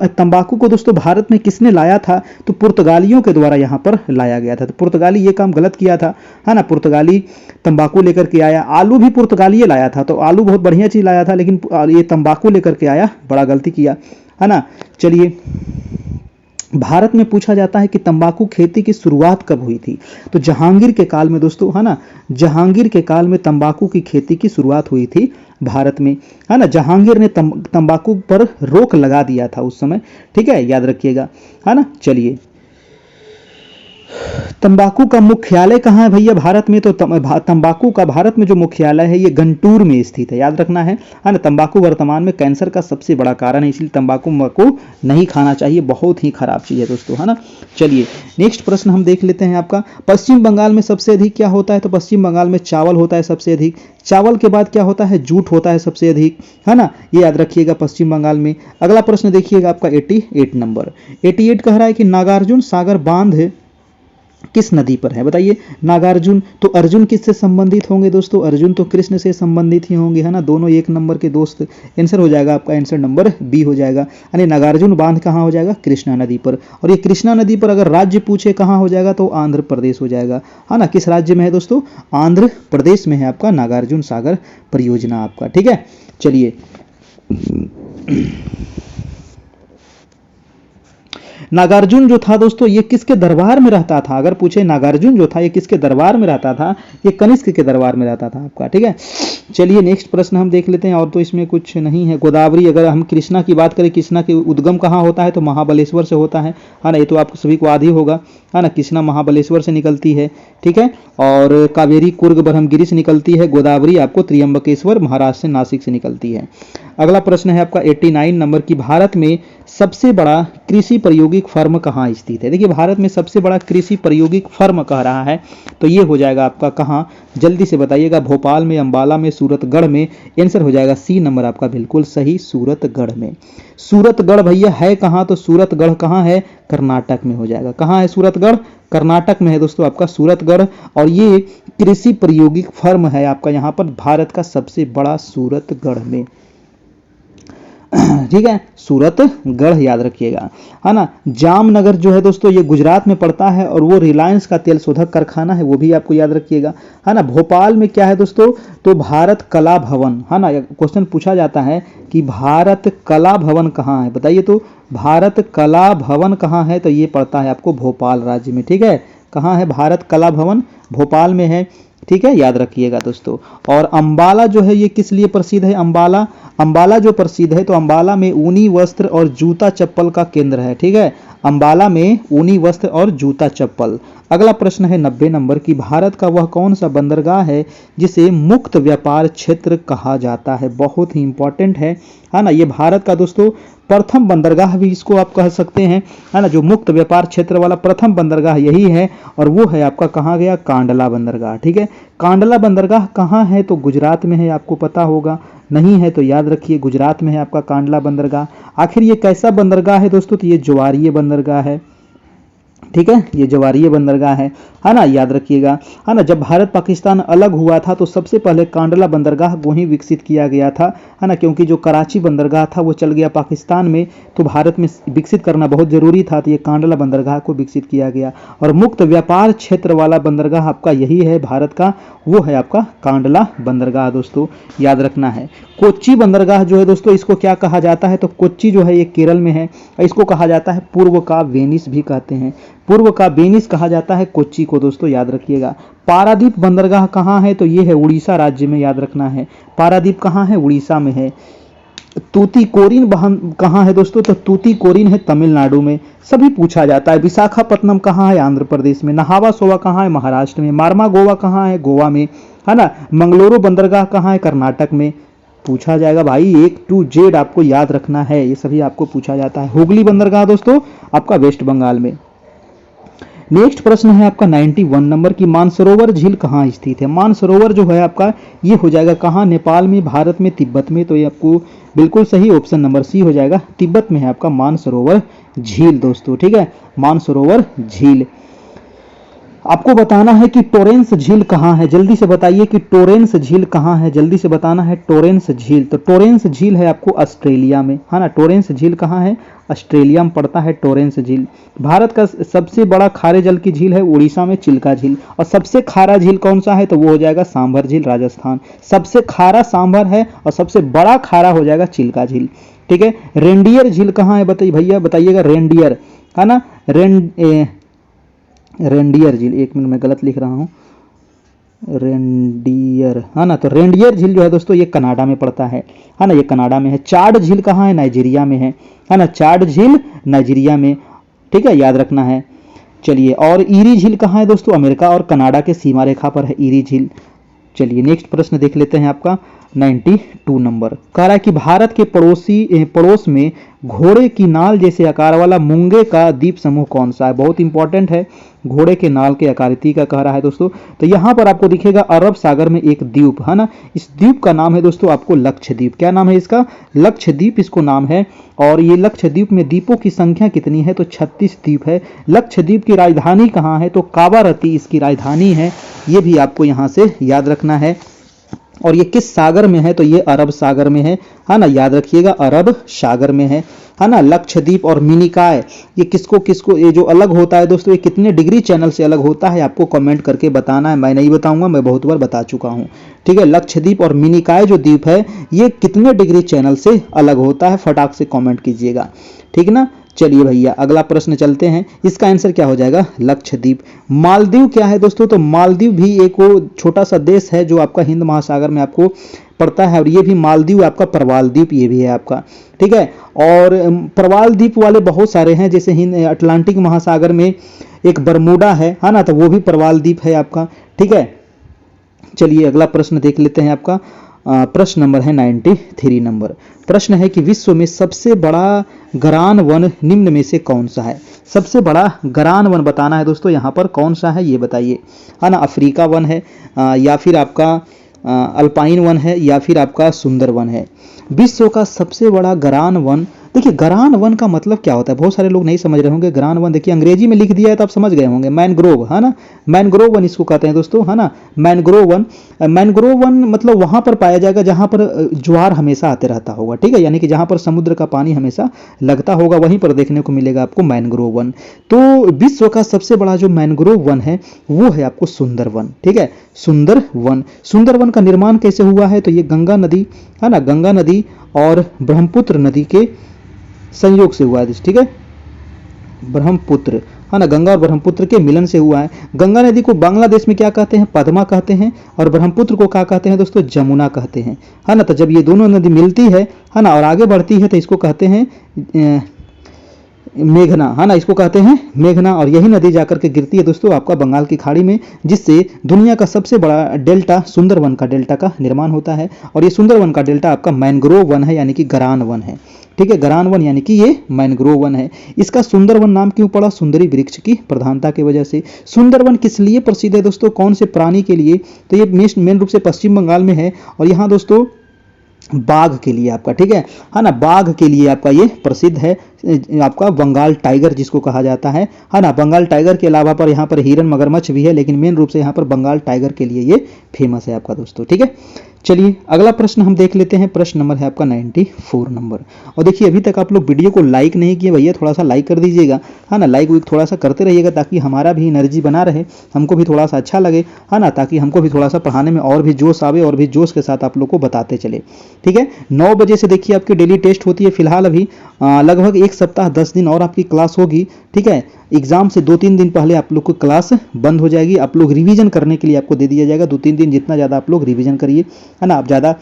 [SPEAKER 1] तंबाकू को दोस्तों भारत में किसने लाया था? तो पुर्तगालियों के द्वारा यहाँ पर लाया गया था। तो पुर्तगाली ये काम गलत किया था, है ना। पुर्तगाली तंबाकू लेकर के आया, आलू भी पुर्तगाली लाया था, तो आलू बहुत बढ़िया चीज लाया था, लेकिन ये तंबाकू लेकर के आया, बड़ा गलती किया। है ना। चलिए, भारत में पूछा जाता है कि तंबाकू खेती की शुरुआत कब हुई थी। तो जहांगीर के काल में दोस्तों, है ना, जहांगीर के काल में तंबाकू की खेती की शुरुआत हुई थी भारत में, है ना। जहांगीर ने तंबाकू पर रोक लगा दिया था उस समय, ठीक है, याद रखिएगा, है ना। चलिए, तंबाकू का मुख्यालय कहाँ है भैया भारत में? तो तंबाकू का भारत में जो मुख्यालय है ये गंटूर में स्थित है, याद रखना है ना। तंबाकू वर्तमान में कैंसर का सबसे बड़ा कारण है, इसलिए तंबाकू को नहीं खाना चाहिए, बहुत ही खराब चीज है दोस्तों, है ना। चलिए, नेक्स्ट प्रश्न हम देख लेते हैं आपका। पश्चिम बंगाल में सबसे अधिक क्या होता है? तो पश्चिम बंगाल में चावल होता है सबसे अधिक। चावल के बाद क्या होता है? जूट होता है सबसे अधिक, है ना, ये याद रखिएगा पश्चिम बंगाल में। अगला प्रश्न देखिएगा आपका 88 नंबर। 88 कह रहा है कि नागार्जुन सागर बांध किस नदी पर है? बताइए। नागार्जुन, तो अर्जुन किससे संबंधित होंगे दोस्तों? अर्जुन तो कृष्ण से संबंधित ही होंगे, है ना, दोनों एक नंबर के दोस्त। आंसर हो जाएगा आपका, आंसर नंबर बी हो जाएगा, यानी नागार्जुन बांध कहाँ हो जाएगा? कृष्णा नदी पर। और ये कृष्णा नदी पर अगर राज्य पूछे कहाँ हो जाएगा तो आंध्र प्रदेश हो जाएगा, है ना। किस राज्य में है दोस्तों? आंध्र प्रदेश में है आपका नागार्जुन सागर परियोजना आपका, ठीक है। चलिए, नागार्जुन जो था दोस्तों ये किसके दरबार में रहता था? अगर पूछे नागार्जुन जो था ये किसके दरबार में रहता था? ये कनिष्क के दरबार में रहता था आपका, ठीक है। चलिए, नेक्स्ट प्रश्न हम देख लेते हैं, और तो इसमें कुछ नहीं है। गोदावरी, अगर हम कृष्णा की बात करें, कृष्णा के उद्गम कहाँ होता है? तो महाबलेश्वर से होता है ना, ये तो आपको सभी को आदि होगा, है ना। कृष्णा महाबलेश्वर से निकलती है, ठीक है। और कावेरी कुर्ग ब्रह्मगिरी से निकलती है। गोदावरी आपको त्र्यंबकेश्वर महाराष्ट्र से, नासिक से निकलती है। अगला प्रश्न है आपका 89 नंबर की, भारत में सबसे बड़ा कृषि प्रायोगिक फर्म कहाँ स्थित है? देखिए, भारत में सबसे बड़ा कृषि प्रायोगिक फर्म कह रहा है, तो ये हो जाएगा आपका कहाँ? जल्दी से बताइएगा। भोपाल में, अंबाला में, सूरतगढ़ में। आंसर हो जाएगा सी नंबर आपका बिल्कुल सही, सूरतगढ़ में। सूरतगढ़ भैया है कहाँ? तो सूरतगढ़ कहाँ है? कर्नाटक में हो जाएगा। कहाँ है सूरतगढ़? कर्नाटक में है दोस्तों आपका सूरतगढ़। और ये कृषि प्रायोगिक फर्म है आपका यहाँ पर भारत का सबसे बड़ा, सूरतगढ़ में, ठीक है, सूरतगढ़ याद रखिएगा, है ना। जामनगर जो है दोस्तों ये गुजरात में पड़ता है, और वो रिलायंस का तेल शोधक कारखाना है, वो भी आपको याद रखिएगा, है ना। भोपाल में क्या है दोस्तों? तो भारत कला भवन, है ना। क्वेश्चन पूछा जाता है कि भारत कला भवन कहाँ है? बताइए तो, भारत कला भवन कहाँ है? तो ये पड़ता है आपको भोपाल राज्य में, ठीक है। कहाँ है भारत कला भवन? भोपाल में है, ठीक है, याद रखिएगा दोस्तों। और अंबाला जो है ये किस लिए प्रसिद्ध है? अंबाला, अंबाला जो प्रसिद्ध है, तो अंबाला में ऊनी वस्त्र और जूता चप्पल का केंद्र है, ठीक है। अंबाला में ऊनी वस्त्र और जूता चप्पल। अगला प्रश्न है 90 नंबर की, भारत का वह कौन सा बंदरगाह है जिसे मुक्त व्यापार क्षेत्र कहा जाता है? बहुत ही इंपॉर्टेंट है ना। ये भारत का दोस्तों प्रथम बंदरगाह भी इसको आप कह सकते हैं, है ना। जो मुक्त व्यापार क्षेत्र वाला प्रथम बंदरगाह यही है, और वो है आपका कहाँ गया? कांडला बंदरगाह, ठीक है। कांडला बंदरगाह कहाँ है? तो गुजरात में है, आपको पता होगा, नहीं है तो याद रखिए गुजरात में है आपका कांडला बंदरगाह। आखिर ये कैसा बंदरगाह है दोस्तों? तो ये ज्वारीय बंदरगाह है, ठीक है, ये ज्वारीय बंदरगाह है ना, याद रखिएगा, है ना। जब भारत पाकिस्तान अलग हुआ था तो सबसे पहले कांडला बंदरगाह को ही विकसित किया गया था, है ना, क्योंकि जो कराची बंदरगाह था वो चल गया पाकिस्तान में, तो भारत में विकसित करना बहुत जरूरी था, तो ये कांडला बंदरगाह को विकसित किया गया। और मुक्त व्यापार क्षेत्र वाला बंदरगाह आपका यही है भारत का, वो है आपका कांडला बंदरगाह दोस्तों, याद रखना है। कोच्चि बंदरगाह जो है दोस्तों इसको क्या कहा जाता है? तो कोच्चि जो है ये केरल में है, इसको कहा जाता है पूर्व का वेनिस भी कहते हैं, पूर्व का वेनिस कहा जाता है कोच्चि को दोस्तों, याद रखिएगा। पारादीप बंदरगाह कहाँ है? तो ये है उड़ीसा राज्य में, याद रखना है। पारादीप कहाँ है? उड़ीसा में है। तूतीकोरिन कहाँ है दोस्तों? तो तूतीकोरिन है तमिलनाडु में, सभी पूछा जाता है। विशाखापत्तनम कहाँ है? आंध्र प्रदेश में। नहावा सोवा कहाँ है? महाराष्ट्र में। मार्मा गोवा कहाँ है? गोवा में, है ना। मंगलोरो बंदरगाह कहाँ है? कर्नाटक में। पूछा जाएगा भाई, A to Z आपको याद रखना है, ये सभी आपको पूछा जाता है। हुगली बंदरगाह दोस्तों आपका वेस्ट बंगाल में। नेक्स्ट प्रश्न है आपका 91 नंबर की, मानसरोवर झील कहाँ स्थित है? मानसरोवर जो है आपका ये हो जाएगा कहाँ? नेपाल में, भारत में, तिब्बत में, तो ये आपको बिल्कुल सही ऑप्शन नंबर सी हो जाएगा, तिब्बत में है आपका मानसरोवर झील दोस्तों, ठीक है, मानसरोवर झील। आपको बताना है कि टोरेंस झील कहाँ है, जल्दी से बताइए कि टोरेंस झील कहाँ है, जल्दी से बताना है। टोरेंस झील, तो टोरेंस झील है आपको ऑस्ट्रेलिया में, है ना। टोरेंस झील कहाँ है? ऑस्ट्रेलिया में पड़ता है टोरेंस झील। भारत का सबसे बड़ा खारे जल की झील है उड़ीसा में चिल्का झील, और सबसे खारा झील कौन सा है? तो वो हो जाएगा सांभर झील, राजस्थान। सबसे खारा सांभर है और सबसे बड़ा खारा हो जाएगा चिल्का झील, ठीक है। रेंडियर झील कहाँ है बताइए भैया, बताइएगा। रेंडियर है ना, रेंडियर झील, एक मिनट में गलत लिख रहा हूँ, रेंडियर है ना। तो रेंडियर झील जो है दोस्तों ये कनाडा में पड़ता है ना, ये कनाडा में है। चाड झील कहाँ है, नाइजीरिया में है ना। चाड झील नाइजीरिया में, ठीक है, याद रखना है। चलिए, और ईरी झील कहाँ है दोस्तों, अमेरिका और कनाडा के सीमा रेखा पर है ईरी झील। चलिए नेक्स्ट प्रश्न देख लेते हैं आपका 92 नंबर। कह रहा है कि भारत के पड़ोस में घोड़े की नाल जैसे आकार वाला मूंगे का द्वीप समूह कौन सा है। बहुत इंपॉर्टेंट है, घोड़े के नाल के आकृति का कह रहा है दोस्तों। तो यहां पर आपको दिखेगा अरब सागर में एक द्वीप है ना, इस द्वीप का नाम है दोस्तों आपको लक्षद्वीप। क्या नाम है इसका, लक्षद्वीप इसको नाम है। और ये लक्षद्वीप में द्वीपों की संख्या कितनी है, तो 36 द्वीप है। लक्षद्वीप की राजधानी कहाँ है, तो कावारती इसकी राजधानी है, ये भी आपको यहां से याद रखना है। और ये किस सागर में है, तो ये अरब सागर में है ना, याद रखिएगा, अरब सागर में है ना। लक्षद्वीप और मिनिकॉय ये किसको ये जो अलग होता है दोस्तों, ये कितने डिग्री चैनल से अलग होता है आपको कमेंट करके बताना है। मैं नहीं बताऊंगा, मैं बहुत बार बता चुका हूं, ठीक है। लक्षद्वीप और मिनिकॉय जो द्वीप है ये कितने डिग्री चैनल से अलग होता है, फटाक से कॉमेंट कीजिएगा, ठीक ना। चलिए भैया अगला प्रश्न चलते हैं, इसका आंसर क्या हो जाएगा, लक्षद्वीप। मालदीव क्या है दोस्तों, तो मालदीव भी एक छोटा सा देश है जो आपका हिंद महासागर में आपको पड़ता है। और ये भी मालदीव आपका प्रवाल द्वीप ये भी है आपका, ठीक है। और प्रवाल द्वीप वाले बहुत सारे हैं, जैसे हिंद अटलांटिक महासागर में एक बरमूडा है ना, तो वो भी प्रवाल द्वीप है आपका, ठीक है। चलिए अगला प्रश्न देख लेते हैं आपका। प्रश्न नंबर है 93 नंबर। प्रश्न है कि विश्व में सबसे बड़ा गरान वन निम्न में से कौन सा है। सबसे बड़ा गरान वन बताना है दोस्तों, यहाँ पर कौन सा है ये बताइए, है ना। अफ्रीका वन है या फिर आपका अल्पाइन वन है या फिर आपका सुंदर वन है। विश्व का सबसे बड़ा गरान वन, देखिए गरान वन का मतलब क्या होता है, बहुत सारे लोग नहीं समझ रहे होंगे। गरान वन देखिए अंग्रेजी में लिख दिया है तो आप समझ गए होंगे, मैनग्रोव है ना, मैनग्रोव वन इसको कहते हैं दोस्तों, है ना। मैनग्रोव वन मतलब वहां पर पाया जाएगा जहां पर ज्वार हमेशा आते रहता होगा, ठीक है, यानी कि जहां पर समुद्र का पानी हमेशा लगता होगा वहीं पर देखने को मिलेगा आपको मैनग्रोव वन। तो विश्व का सबसे बड़ा जो मैनग्रोव वन है वो है आपको सुंदर वन, ठीक है, सुंदर वन। सुंदर वन का निर्माण कैसे हुआ है, तो ये गंगा नदी है ना, गंगा नदी और ब्रह्मपुत्र नदी के संयोग से हुआ है, ठीक है, ब्रह्मपुत्र है ना, गंगा और ब्रह्मपुत्र के मिलन से हुआ है। गंगा नदी को बांग्लादेश में क्या कहते हैं, पद्मा कहते हैं, और ब्रह्मपुत्र को क्या कहते हैं दोस्तों, जमुना कहते हैं, है ना। तो जब ये दोनों नदी मिलती है ना, और आगे बढ़ती है तो इसको कहते हैं मेघना, है ना, इसको कहते हैं मेघना। और यही नदी जाकर के गिरती है दोस्तों आपका बंगाल की खाड़ी में, जिससे दुनिया का सबसे बड़ा डेल्टा सुंदरवन का डेल्टा का निर्माण होता है। और ये सुंदरवन का डेल्टा आपका मैनग्रोव वन है, यानी कि गरान वन है, ठीक है, गरान वन यानी कि ये मैनग्रोव वन है। इसका सुंदरवन नाम क्यों पड़ा, सुंदरी वृक्ष की प्रधानता की वजह से। सुंदरवन किस लिए प्रसिद्ध है दोस्तों, कौन से प्राणी के लिए, तो ये मेन रूप से पश्चिम बंगाल में है। और यहाँ दोस्तों बाघ के लिए आपका, ठीक है ना, बाघ के लिए आपका ये प्रसिद्ध है, आपका बंगाल टाइगर जिसको कहा जाता है ना। बंगाल टाइगर के अलावा पर यहाँ पर हिरन मगरमच्छ भी है, लेकिन मेन रूप से यहाँ पर बंगाल टाइगर के लिए ये फेमस है आपका दोस्तों, ठीक है। चलिए अगला प्रश्न हम देख लेते हैं। प्रश्न नंबर है आपका 94 नंबर। और देखिए अभी तक आप लोग वीडियो को लाइक नहीं किए भैया, थोड़ा सा लाइक कर दीजिएगा, है ना, लाइक थोड़ा सा करते रहिएगा ताकि हमारा भी एनर्जी बना रहे, हमको भी थोड़ा सा अच्छा लगे, है ना, ताकि हमको भी थोड़ा सा पढ़ाने में और भी जोश आवे और भी जोश के साथ आप लोग को बताते चले, ठीक है। 9 बजे से देखिए आपकी डेली टेस्ट होती है, फिलहाल अभी लगभग 1 सप्ताह 10 दिन और आपकी क्लास होगी, ठीक है। एग्जाम से 2-3 दिन पहले आप लोग को क्लास बंद हो जाएगी, आप लोग रिवीजन करने के लिए आपको दे दिया जाएगा 2-3 दिन, जितना ज़्यादा आप लोग रिवीजन करिए, है ना, आप ज़्यादा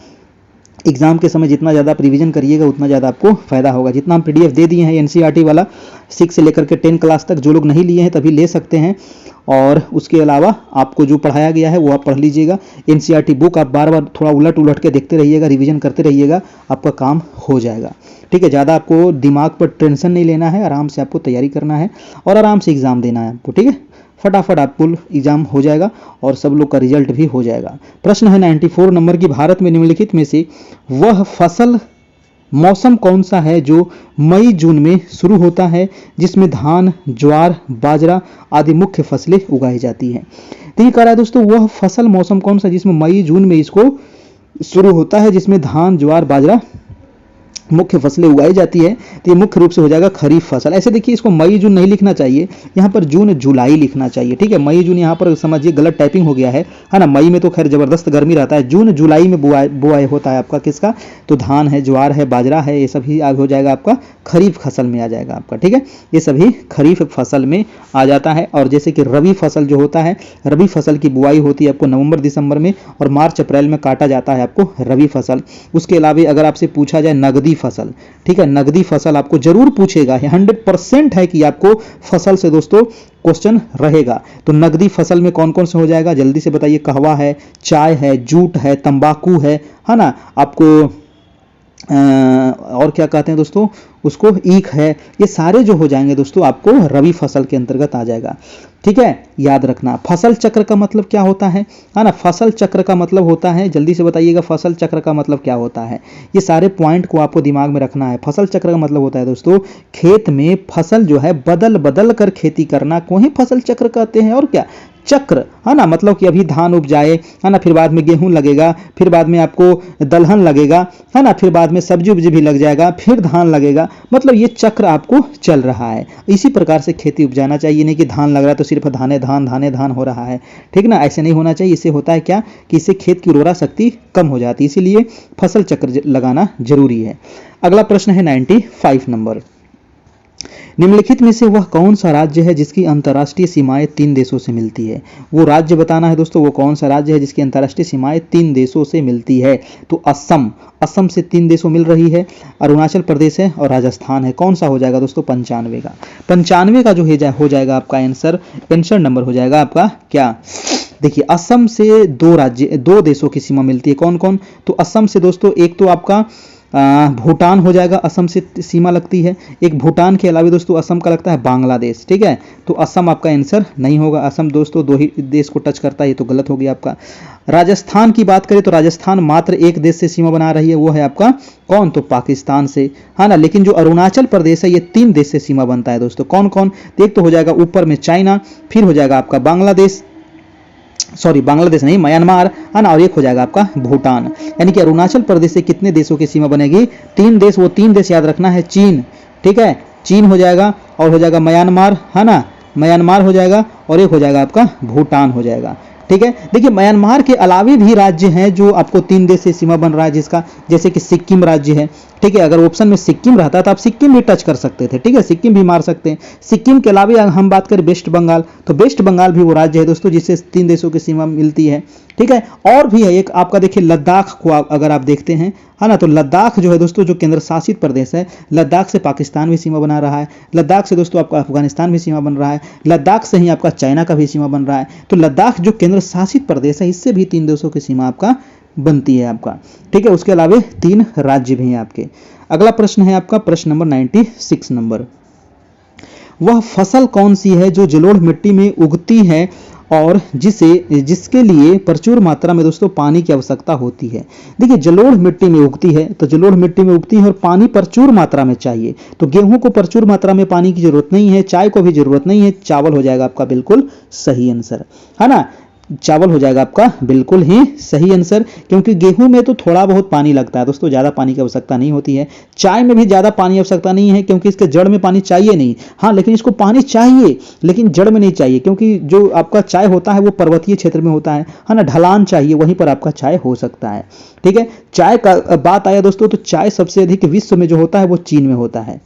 [SPEAKER 1] एग्जाम के समय जितना ज़्यादा आप रिवीजन करिएगा उतना ज़्यादा आपको फायदा होगा। जितना हम पीडीएफ दे दिए हैं एनसीईआरटी वाला 6 से लेकर के 10 क्लास तक, जो लोग नहीं लिए हैं तभी ले सकते हैं। और उसके अलावा आपको जो पढ़ाया गया है वो आप पढ़ लीजिएगा। एनसीईआरटी बुक आप बार बार थोड़ा उलट के देखते रहिएगा, रिवीजन करते रहिएगा, आपका काम हो जाएगा, ठीक है। ज़्यादा आपको दिमाग पर टेंशन नहीं लेना है, आराम से आपको तैयारी करना है और आराम से एग्ज़ाम देना है आपको, ठीक है। फटाफट आपको एग्जाम हो जाएगा और सब लोग का रिजल्ट भी हो जाएगा। प्रश्न है 94 नंबर की, भारत में निम्नलिखित में से वह फसल मौसम कौन सा है जो मई जून में शुरू होता है, जिसमें धान, ज्वार, बाजरा आदि मुख्य फसलें उगाई जाती हैं। तो ये कह रहा है दोस्तों वह फसल मौसम कौन सा जिसमें मई जून में इसको शुरू होता है, जिसमें धान, ज्वार, बाजरा मुख्य फसलें उगाई जाती है, तो ये मुख्य रूप से हो जाएगा खरीफ फसल। ऐसे देखिए इसको मई जून नहीं लिखना चाहिए, यहाँ पर जून जुलाई लिखना चाहिए, ठीक है। मई जून यहाँ पर समझिए गलत टाइपिंग हो गया है ना। मई में तो खैर जबरदस्त गर्मी रहता है, जून जुलाई में बुआई होता है आपका किसका, तो धान है, ज्वार है, बाजरा है, ये सभी हो जाएगा आपका खरीफ फसल में आ जाएगा आपका, ठीक है। ये सभी खरीफ फसल में आ जाता है। और जैसे कि रबी फसल जो होता है, रबी फसल की बुआई होती है आपको नवंबर दिसंबर में, और मार्च अप्रैल में काटा जाता है आपको रबी फसल। उसके अलावा अगर आपसे पूछा जाए नगदी फसल, ठीक है, नगदी फसल आपको जरूर पूछेगा, 100% है कि आपको फसल से दोस्तों क्वेश्चन रहेगा। तो नगदी फसल में कौन कौन से हो जाएगा, जल्दी से बताइए। कहवा है, चाय है, जूट है, तंबाकू है ना, आपको और क्या कहते हैं दोस्तों उसको, ईख है। ये सारे जो हो जाएंगे दोस्तों आपको रबी फसल के अंतर्गत आ जाएगा, ठीक है। याद रखना फसल चक्र का मतलब क्या होता है ना, फसल चक्र का मतलब होता है, जल्दी से बताइएगा फसल चक्र का मतलब क्या होता है। ये सारे पॉइंट को आपको दिमाग में रखना है। फसल चक्र का मतलब होता है दोस्तों खेत में फसल जो है बदल बदल कर खेती करना को ही फसल चक्र कहते हैं। और क्या चक्र है ना, मतलब कि अभी धान उपजाए है ना, फिर बाद में गेहूं लगेगा, फिर बाद में आपको दलहन लगेगा है ना, फिर बाद में सब्जी उब्जी भी लग जाएगा, फिर धान लगेगा, मतलब ये चक्र आपको चल रहा है। इसी प्रकार से खेती उपजाना चाहिए, नहीं कि धान लग रहा है तो सिर्फ धाने धान हो रहा है, ठीक ना, ऐसे नहीं होना चाहिए। इससे होता है क्या कि इससे खेत की उर्वरा शक्ति कम हो जाती है, इसीलिए फसल चक्र लगाना जरूरी है। अगला प्रश्न है 95 नंबर, निम्नलिखित में से वह कौन सा राज्य है जिसकी अंतर्राष्ट्रीय सीमाएं 3 देशों से मिलती है। वो राज्य बताना है दोस्तों, वो कौन सा राज्य है जिसकी अंतर्राष्ट्रीय सीमाएं 3 देशों से मिलती है। तो असम से 3 देशों मिल रही है, अरुणाचल प्रदेश है और राजस्थान है। कौन सा हो जाएगा दोस्तों, 95 का जो हो जाएगा आपका आंसर नंबर हो जाएगा आपका क्या। देखिए असम से 2 देशों की सीमा मिलती है, कौन कौन, तो असम से दोस्तों एक तो आपका भूटान हो जाएगा, असम से सीमा लगती है। एक भूटान के अलावा दोस्तों असम का लगता है बांग्लादेश, ठीक है। तो असम आपका आंसर नहीं होगा, असम दोस्तों 2 ही देश को टच करता है, ये तो गलत हो गया आपका। राजस्थान की बात करें तो राजस्थान मात्र एक देश से सीमा बना रही है, वो है आपका कौन, तो पाकिस्तान से, है ना। लेकिन जो अरुणाचल प्रदेश है ये 3 देश से सीमा बनता है दोस्तों, कौन कौन, एक तो हो जाएगा ऊपर में चाइना, फिर हो जाएगा आपका बांग्लादेश नहीं, म्यांमार है ना, और एक हो जाएगा आपका भूटान। यानी कि अरुणाचल प्रदेश से कितने देशों की सीमा बनेगी, 3 देश। वो 3 देश याद रखना है, चीन, ठीक है, चीन हो जाएगा, और हो जाएगा म्यांमार, है ना, म्यांमार हो जाएगा, और एक हो जाएगा आपका भूटान हो जाएगा, ठीक है। देखिए म्यांमार के अलावे भी राज्य हैं जो आपको 3 देश से सीमा बन रहा है, जिसका जैसे कि सिक्किम राज्य है, ठीक है। अगर ऑप्शन में सिक्किम रहता तो आप सिक्किम भी टच कर सकते थे, ठीक है, सिक्किम भी मार सकते हैं। सिक्किम के अलावा हम बात करें वेस्ट बंगाल, तो वेस्ट बंगाल भी वो राज्य है दोस्तों जिससे 3 देशों की सीमा मिलती है, ठीक है। और भी है एक आपका, देखिए लद्दाख को अगर आप देखते हैं, है ना, तो लद्दाख जो है दोस्तों जो केंद्र शासित प्रदेश है, लद्दाख से पाकिस्तान भी सीमा बना रहा है, लद्दाख से दोस्तों आपका अफगानिस्तान भी सीमा बन रहा है, लद्दाख से ही आपका चाइना का भी सीमा बन रहा है। तो लद्दाख जो केंद्र शासित प्रदेश है इससे भी 3 देशों की सीमा आपका बनती है आपका, ठीक है। उसके अलावा 3 राज्य भी हैं आपके। अगला प्रश्न है आपका प्रश्न नंबर 96 नंबर, वह फसल कौन सी है जो जलोढ़ मिट्टी में उगती है और जिसके लिए प्रचुर मात्रा में दोस्तों पानी की आवश्यकता होती है। देखिए जलोढ़ मिट्टी में उगती है, तो जलोढ़ मिट्टी में उगती है और पानी प्रचुर मात्रा में चाहिए। तो गेहूं को प्रचुर मात्रा में पानी की जरूरत नहीं है, चाय को भी जरूरत नहीं है, चावल हो जाएगा आपका बिल्कुल सही आंसर, है ना, चावल हो जाएगा आपका बिल्कुल ही सही आंसर। क्योंकि गेहूं में तो थोड़ा बहुत पानी लगता है दोस्तों, ज्यादा पानी की आवश्यकता नहीं होती है। चाय में भी ज्यादा पानी की आवश्यकता नहीं है क्योंकि इसके जड़ में पानी चाहिए नहीं, हाँ लेकिन इसको पानी चाहिए लेकिन जड़ में नहीं चाहिए, क्योंकि जो आपका चाय होता है वो पर्वतीय क्षेत्र में होता है ना, ढलान चाहिए, वहीं पर आपका चाय हो सकता है, ठीक है। चाय का बात आया दोस्तों, तो चाय सबसे अधिक विश्व में जो होता है वो चीन में होता है,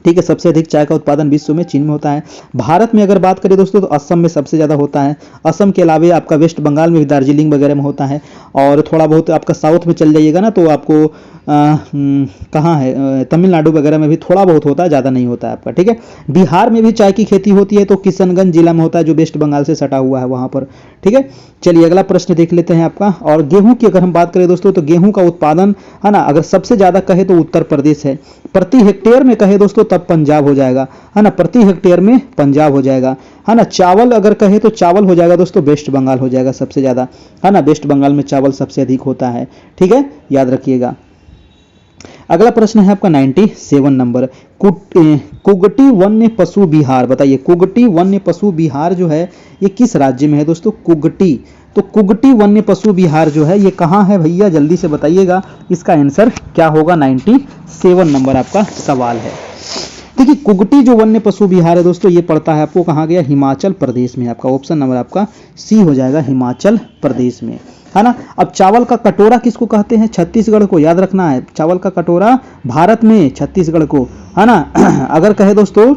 [SPEAKER 1] ठीक है। सबसे अधिक चाय का उत्पादन विश्व में चीन में होता है। भारत में अगर बात करें दोस्तों तो असम में सबसे ज़्यादा होता है। असम के अलावा आपका वेस्ट बंगाल में भी, दार्जिलिंग वगैरह में होता है, और थोड़ा बहुत आपका साउथ में चल जाइएगा ना तो आपको कहाँ है, तमिलनाडु वगैरह में भी थोड़ा बहुत होता है, ज़्यादा नहीं होता है आपका, ठीक है। बिहार में भी चाय की खेती होती है, तो किशनगंज जिला में होता है जो वेस्ट बंगाल से सटा हुआ है वहाँ पर, ठीक है। चलिए अगला प्रश्न देख लेते हैं आपका। और गेहूं की अगर हम बात करें दोस्तों तो गेहूं का उत्पादन है ना, अगर सबसे ज़्यादा कहे तो उत्तर प्रदेश है, प्रति हेक्टेयर में कहे दोस्तों तब पंजाब हो जाएगा, है ना, प्रति हेक्टेयर में पंजाब हो जाएगा, है ना। चावल अगर कहे तो चावल हो जाएगा दोस्तों वेस्ट बंगाल हो जाएगा सबसे ज़्यादा, है ना, वेस्ट बंगाल में चावल सबसे अधिक होता है, ठीक है, याद रखिएगा। अगला प्रश्न है आपका 97 नंबर, कुगटी वन्य पशु विहार, बताइए कुगटी वन्य पशु विहार जो है ये किस राज्य में है दोस्तों, कुगटी तो कुगटी वन्य पशु विहार जो है ये कहाँ है भैया, जल्दी से बताइएगा। इसका आंसर क्या होगा, 97 नंबर आपका सवाल है। देखिए कुगटी जो वन्य पशु विहार है दोस्तों, ये पड़ता है आपको कहाँ गया, हिमाचल प्रदेश में। आपका ऑप्शन नंबर आपका सी हो जाएगा, हिमाचल प्रदेश में, है ना। अब चावल का कटोरा किसको कहते हैं, छत्तीसगढ़ को, याद रखना है। चावल का कटोरा भारत में छत्तीसगढ़ को, है ना। अगर कहे दोस्तों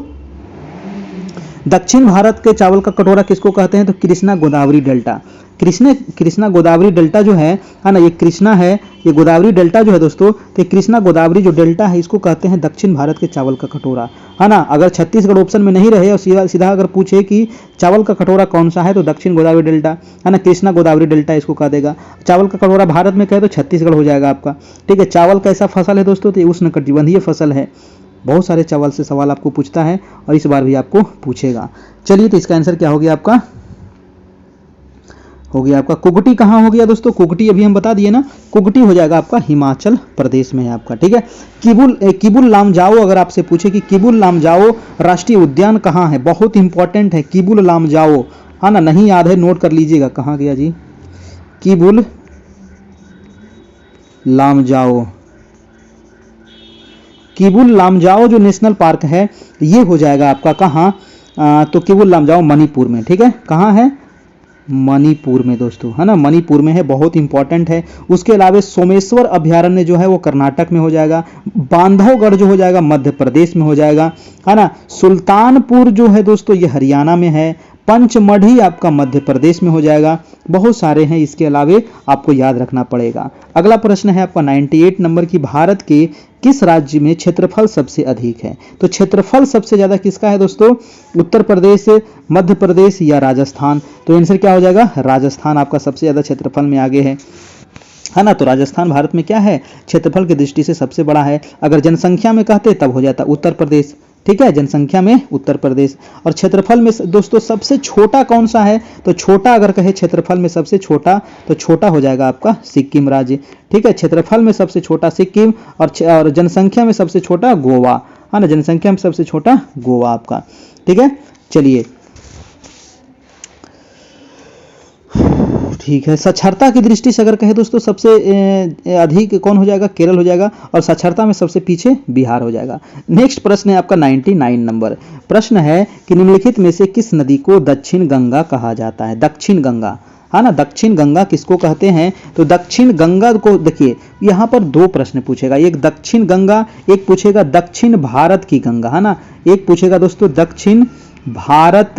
[SPEAKER 1] दक्षिण भारत के चावल का कटोरा किसको कहते हैं, तो कृष्णा गोदावरी डेल्टा। कृष्णा गोदावरी डेल्टा जो है ना, ये कृष्णा है, ये गोदावरी डेल्टा जो है दोस्तों, तो कृष्णा गोदावरी जो डेल्टा है इसको कहते हैं दक्षिण भारत के चावल का कटोरा, है ना। अगर छत्तीसगढ़ ऑप्शन में नहीं रहे और सीधा सीधा अगर पूछे कि चावल का कटोरा कौन सा है, तो दक्षिण गोदावरी डेल्टा, है ना, कृष्णा गोदावरी डेल्टा इसको कह देगा। चावल का कटोरा भारत में कहे तो छत्तीसगढ़ हो जाएगा आपका, ठीक है। चावल कैसा फसल है दोस्तों, तो ये उष्णकटिबंधीय फसल है। बहुत सारे चावल से सवाल आपको पूछता है और इस बार भी आपको पूछेगा। चलिए तो इसका आंसर क्या हो गया आपका, हो गया आपका कुगटी। कहाँ हो गया दोस्तों, कुगटी अभी हम बता दिए ना, कुगटी हो जाएगा आपका हिमाचल प्रदेश में है आपका, ठीक है। किबुल लामजाओ, अगर आपसे पूछे कि किबुल लामजाओ राष्ट्रीय उद्यान कहाँ है, बहुत इंपॉर्टेंट है किबुल लामजाओ, है ना, नहीं याद है नोट कर लीजिएगा। कहाँ गया जी, किबुल लामजाओ। किबुल लामजाओ जो नेशनल पार्क है ये हो जाएगा आपका कहाँ, तो किबुल लामजाओ मणिपुर में, ठीक है। कहाँ है, मणिपुर में दोस्तों, है ना, मणिपुर में है, बहुत इंपॉर्टेंट है। उसके अलावा सोमेश्वर अभयारण्य जो है वो कर्नाटक में हो जाएगा। बांधवगढ़ जो हो जाएगा मध्य प्रदेश में हो जाएगा, है ना। सुल्तानपुर जो है दोस्तों ये हरियाणा में है। पंचमढ़ी आपका मध्य प्रदेश में हो जाएगा। बहुत सारे हैं, इसके अलावे आपको याद रखना पड़ेगा। अगला प्रश्न है आपका 98 नंबर की, भारत के किस राज्य में क्षेत्रफल सबसे अधिक है, तो क्षेत्रफल सबसे ज्यादा किसका है दोस्तों, उत्तर प्रदेश, मध्य प्रदेश या राजस्थान। तो आंसर क्या हो जाएगा, राजस्थान आपका सबसे ज्यादा क्षेत्रफल में आगे है ना। तो राजस्थान भारत में क्या है, क्षेत्रफल की दृष्टि से सबसे बड़ा है। अगर जनसंख्या में कहते तब हो जाता उत्तर प्रदेश, ठीक है, जनसंख्या में उत्तर प्रदेश। और क्षेत्रफल में दोस्तों सबसे छोटा कौन सा है, तो छोटा अगर कहे क्षेत्रफल में सबसे छोटा, तो छोटा हो जाएगा आपका सिक्किम राज्य, ठीक है। क्षेत्रफल में सबसे छोटा सिक्किम और जनसंख्या में सबसे छोटा गोवा, है ना, जनसंख्या में सबसे छोटा गोवा आपका, ठीक है। चलिए ठीक है, साक्षरता की दृष्टि से अगर कहे दोस्तों सबसे अधिक कौन हो जाएगा, केरल हो जाएगा, और साक्षरता में सबसे पीछे बिहार हो जाएगा। नेक्स्ट प्रश्न है आपका 99 नंबर। प्रश्न है कि निम्नलिखित में से किस नदी को दक्षिण गंगा कहा जाता है, दक्षिण गंगा, है ना। दक्षिण गंगा किसको कहते हैं, तो दक्षिण गंगा को देखिए यहाँ पर दो प्रश्न पूछेगा, एक दक्षिण गंगा, एक पूछेगा दक्षिण भारत की गंगा, है ना। एक पूछेगा दोस्तों दक्षिण भारत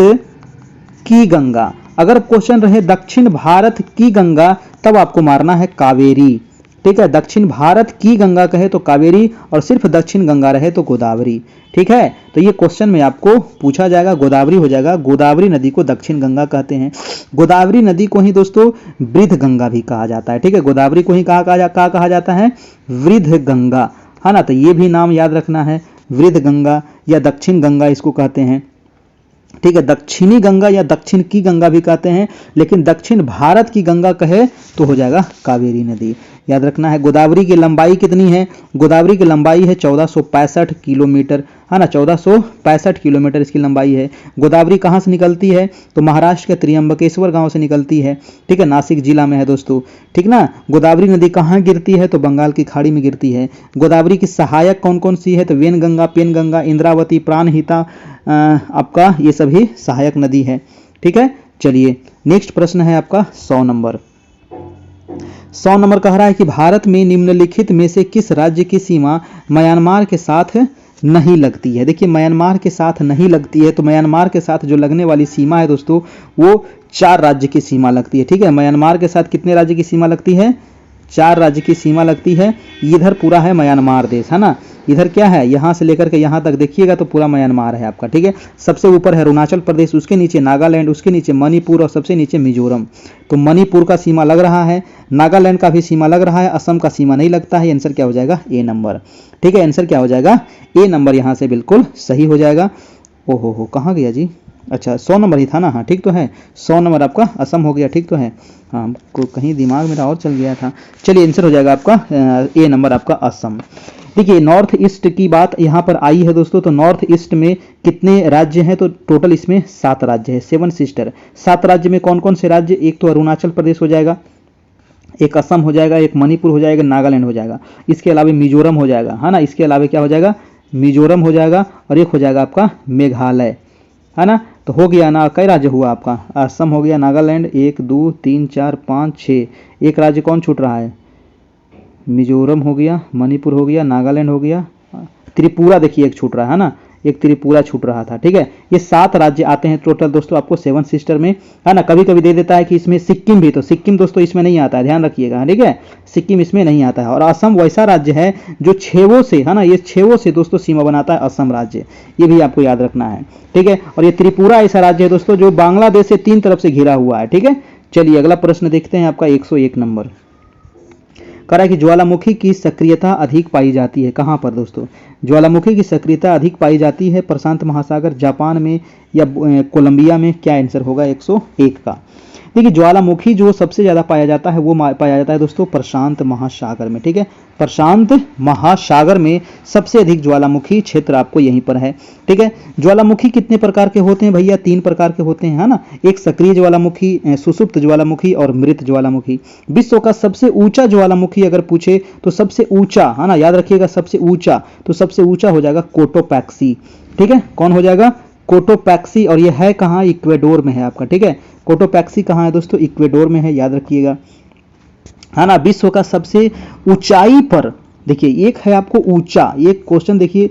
[SPEAKER 1] की गंगा। अगर क्वेश्चन रहे दक्षिण भारत की गंगा तब आपको मारना है कावेरी, ठीक है। दक्षिण भारत की गंगा कहे तो कावेरी, और सिर्फ दक्षिण गंगा रहे तो गोदावरी, ठीक है। तो ये क्वेश्चन में आपको पूछा जाएगा, गोदावरी हो जाएगा। गोदावरी नदी को दक्षिण गंगा कहते हैं। गोदावरी नदी को ही दोस्तों वृद्ध गंगा भी कहा जाता है, ठीक है। गोदावरी को ही कहा जाता है, वृद्ध गंगा, है ना। तो ये भी नाम याद रखना है, वृद्ध गंगा या दक्षिण गंगा इसको कहते हैं, ठीक है। दक्षिणी गंगा या दक्षिण की गंगा भी कहते हैं, लेकिन दक्षिण भारत की गंगा कहे तो हो जाएगा कावेरी नदी, याद रखना है। गोदावरी की लंबाई कितनी है, गोदावरी की लंबाई है 1465 किलोमीटर, है ना, 1465 किलोमीटर इसकी लंबाई है। गोदावरी कहाँ से निकलती है, तो महाराष्ट्र के त्र्यंबकेश्वर गांव से निकलती है, ठीक है, नासिक जिला में है दोस्तों, ठीक ना। गोदावरी नदी कहाँ गिरती है, तो बंगाल की खाड़ी में गिरती है। गोदावरी की सहायक कौन कौन सी है, तो वेनगंगा, पेनगंगा, इंद्रावती, प्राणहिता, आपका ये सभी सहायक नदी है, ठीक है। चलिए नेक्स्ट प्रश्न है आपका 100 नंबर। 100 नंबर कह रहा है कि भारत में निम्नलिखित में से किस राज्य की सीमा म्यांमार के साथ नहीं लगती है। देखिए म्यांमार के साथ नहीं लगती है, तो म्यांमार के साथ जो लगने वाली सीमा है दोस्तों वो 4 राज्य की सीमा लगती है, ठीक है। म्यांमार के साथ कितने राज्य की सीमा लगती है, 4 राज्य की सीमा लगती है। इधर पूरा है म्यांमार देश, है ना, इधर क्या है, यहाँ से लेकर के यहाँ तक देखिएगा तो पूरा म्यांमार है आपका, ठीक है। सबसे ऊपर है अरुणाचल प्रदेश, उसके नीचे नागालैंड, उसके नीचे मणिपुर और सबसे नीचे मिजोरम। तो मणिपुर का सीमा लग रहा है, नागालैंड का भी सीमा लग रहा है, असम का सीमा नहीं लगता है। आंसर क्या हो जाएगा, ए नंबर, ठीक है। आंसर क्या हो जाएगा, ए नंबर यहाँ से बिल्कुल सही हो जाएगा। ओहो कहाँ गया जी, अच्छा 100 नंबर ही था ना, हाँ ठीक तो है, 100 नंबर आपका असम हो गया, ठीक तो है, हाँ को कहीं दिमाग मेरा और चल गया था। चलिए आंसर हो जाएगा आपका ए नंबर आपका असम। देखिए नॉर्थ ईस्ट की बात यहाँ पर आई है दोस्तों, तो नॉर्थ ईस्ट में कितने राज्य हैं, तो टोटल इसमें 7 राज्य है, 7 सिस्टर। 7 राज्य में कौन कौन से राज्य, एक तो अरुणाचल प्रदेश हो जाएगा, एक असम हो जाएगा, एक मणिपुर हो जाएगा, नागालैंड हो जाएगा, इसके अलावा मिजोरम हो जाएगा, है ना, इसके अलावा क्या हो जाएगा, मिजोरम हो जाएगा, और एक हो जाएगा आपका मेघालय, है ना। तो हो गया ना, कई राज्य हुआ आपका, असम हो गया, नागालैंड, 1 2 3 4 5 6, एक राज्य कौन छूट रहा है, मिजोरम हो गया, मणिपुर हो गया, नागालैंड हो गया, त्रिपुरा देखिए एक छूट रहा है ना, एक त्रिपुरा छूट रहा था, ठीक है। ये 7 राज्य आते हैं टोटल दोस्तों आपको 7 सिस्टर में, है ना। कभी कभी दे देता है कि इसमें सिक्किम भी, तो सिक्किम दोस्तों इसमें नहीं आता है, ध्यान रखिएगा, ठीक है, सिक्किम इसमें नहीं आता है। और असम वैसा राज्य है जो 6 से, है ना, ये 6 से दोस्तों सीमा बनाता है असम राज्य, ये भी आपको याद रखना है, ठीक है। और ये त्रिपुरा ऐसा राज्य है दोस्तों जो बांग्लादेश से 3 तरफ से घिरा हुआ है, ठीक है। चलिए अगला प्रश्न देखते हैं आपका 101 नंबर। कह रहा है कि ज्वालामुखी की सक्रियता अधिक पाई जाती है कहाँ पर दोस्तों, ज्वालामुखी की सक्रियता अधिक पाई जाती है प्रशांत महासागर, जापान में, या कोलंबिया में, क्या आंसर होगा 101 का। देखिए ज्वालामुखी जो सबसे ज़्यादा पाया जाता है वो पाया जाता है दोस्तों प्रशांत महासागर में, ठीक है, प्रशांत महासागर में सबसे अधिक ज्वालामुखी क्षेत्र आपको यहीं पर है, ठीक है। ज्वालामुखी कितने प्रकार के होते हैं भैया, 3 प्रकार के होते हैं, है ना, एक सक्रिय ज्वालामुखी, सुषुप्त ज्वालामुखी और मृत ज्वालामुखी। विश्व का सबसे ऊंचा ज्वालामुखी अगर पूछे तो सबसे ऊंचा, है ना, याद रखिएगा सबसे ऊंचा, तो सबसे ऊंचा हो जाएगा कोटोपैक्सी, ठीक है, कौन हो जाएगा, कोटोपैक्सी, और यह है कहाँ, इक्वेडोर में है आपका, ठीक है। कोटोपैक्सी कहाँ है दोस्तों, इक्वेडोर में है, याद रखिएगा, है ना। विश्व का सबसे ऊंचाई पर, देखिए एक है आपको ऊंचा, एक क्वेश्चन देखिए